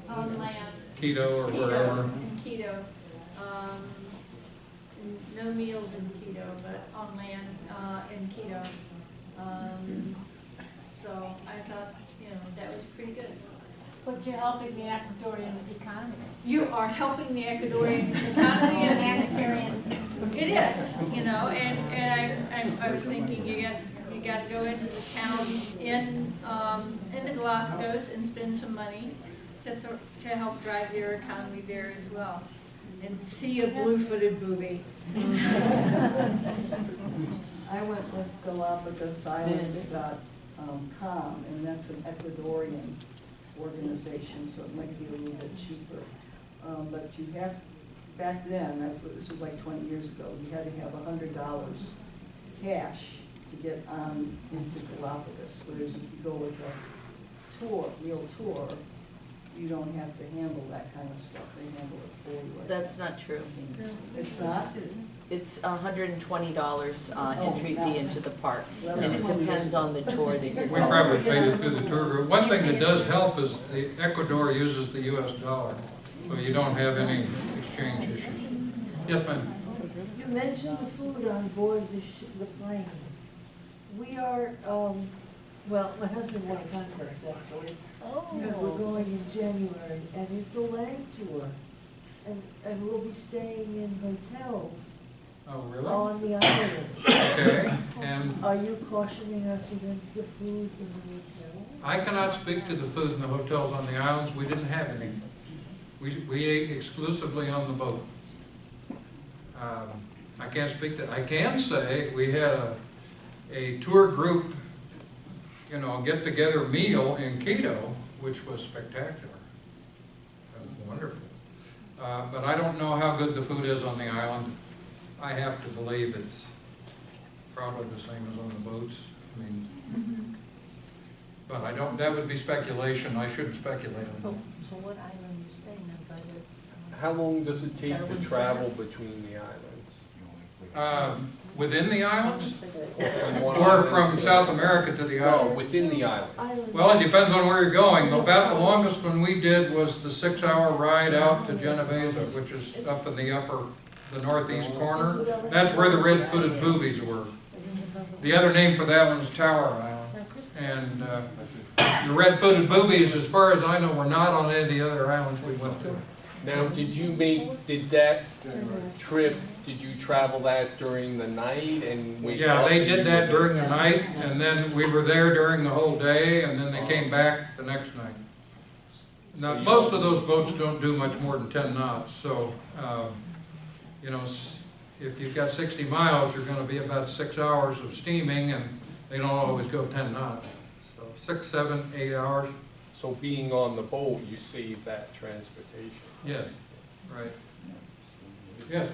on land. Keto or wherever. In Quito. No meals in Quito, but on land in Quito. So I thought, that was pretty good. But you're helping the Ecuadorian economy. You are helping the Ecuadorian economy and humanitarian It is, you know, and I was thinking you got to go into the towns in the Galapagos and spend some money to help drive their economy there as well, and see a blue-footed booby. I went with Galapagos Islands.com, and that's an Ecuadorian organization, so it might be a little bit cheaper. But you have, back then, this was like 20 years ago, you had to have $100 cash to get on into Galapagos, whereas if you go with a tour, real tour, you don't have to handle that kind of stuff. They handle it for you. That's not true. It's not? It's $120 entry fee into the park, Well, and it depends on the tour that you're We going. probably paid it through the tour group. One thing that does help is the Ecuador uses the US dollar, so you don't have any exchange issues. Yes, ma'am? You mentioned the food on board the plane. We are, well, my husband won a contest actually, because we're going in January, and it's a land tour. And we'll be staying in hotels Oh, really? on the island. Okay, and Are you cautioning us against the food in the hotel? I cannot speak to the food in the hotels on the islands. We didn't have any. We ate exclusively on the boat. I can't speak to, I can say we had a tour group, you know, get-together meal in Quito, which was spectacular. It was wonderful. But I don't know how good the food is on the island. I have to believe it's probably the same as on the boats. I mean, but I don't, that would be speculation. I shouldn't speculate on that. So what island are you staying on, by the? How long does it take to travel between the islands? Within the islands? From one Or island from to the South next? America to the No, island? within the island. Well, it depends on where you're going. About the longest one we did was the 6-hour ride out to Genesee, which is up in the northeast corner. That's where the red-footed boobies were. The other name for that one is Tower Island. And the red-footed boobies, as far as I know, were not on any of the other islands we went to. Now, did that trip, did you travel that during the night and wake Yeah, up they and did you that were- during the night, and then we were there during the whole day, and then they came back the next night. Now, most of those boats don't do much more than 10 knots, so, you know, if you've got 60 miles, you're gonna be about 6 hours of steaming, and they don't always go 10 knots. So 6, 7, 8 hours, So being on the boat, you save that transportation. yes, right. Yes,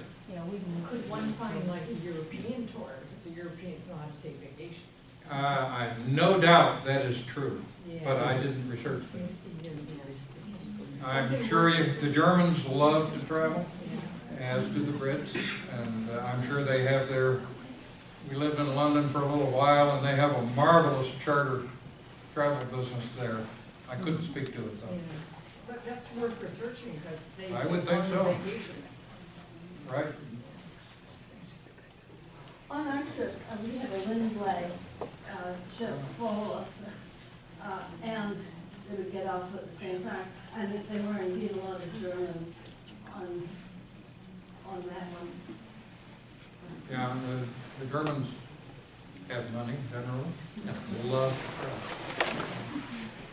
Could one find like a European tour, because the Europeans know how to take vacations? I have no doubt that is true, but I didn't research that. I'm sure the Germans love to travel, as do the Brits, and I'm sure they have we lived in London for a little while, and they have a marvelous charter travel business there. I couldn't speak to it though. But that's worth researching, because they I take would think longer so. vacations. Right? On our trip, we had a Lindblad ship follow us, and they would get off at the same time. And there were indeed a lot of Germans on that one. Yeah, the Germans have money generally, love to travel.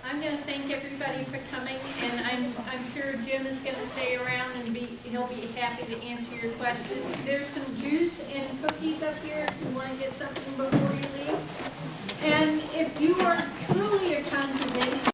I'm going to thank everybody for coming, and I'm sure Jim is going to stay around and he'll be happy to answer your questions. There's some juice and cookies up here if you want to get something before you leave. And if you are truly a conservation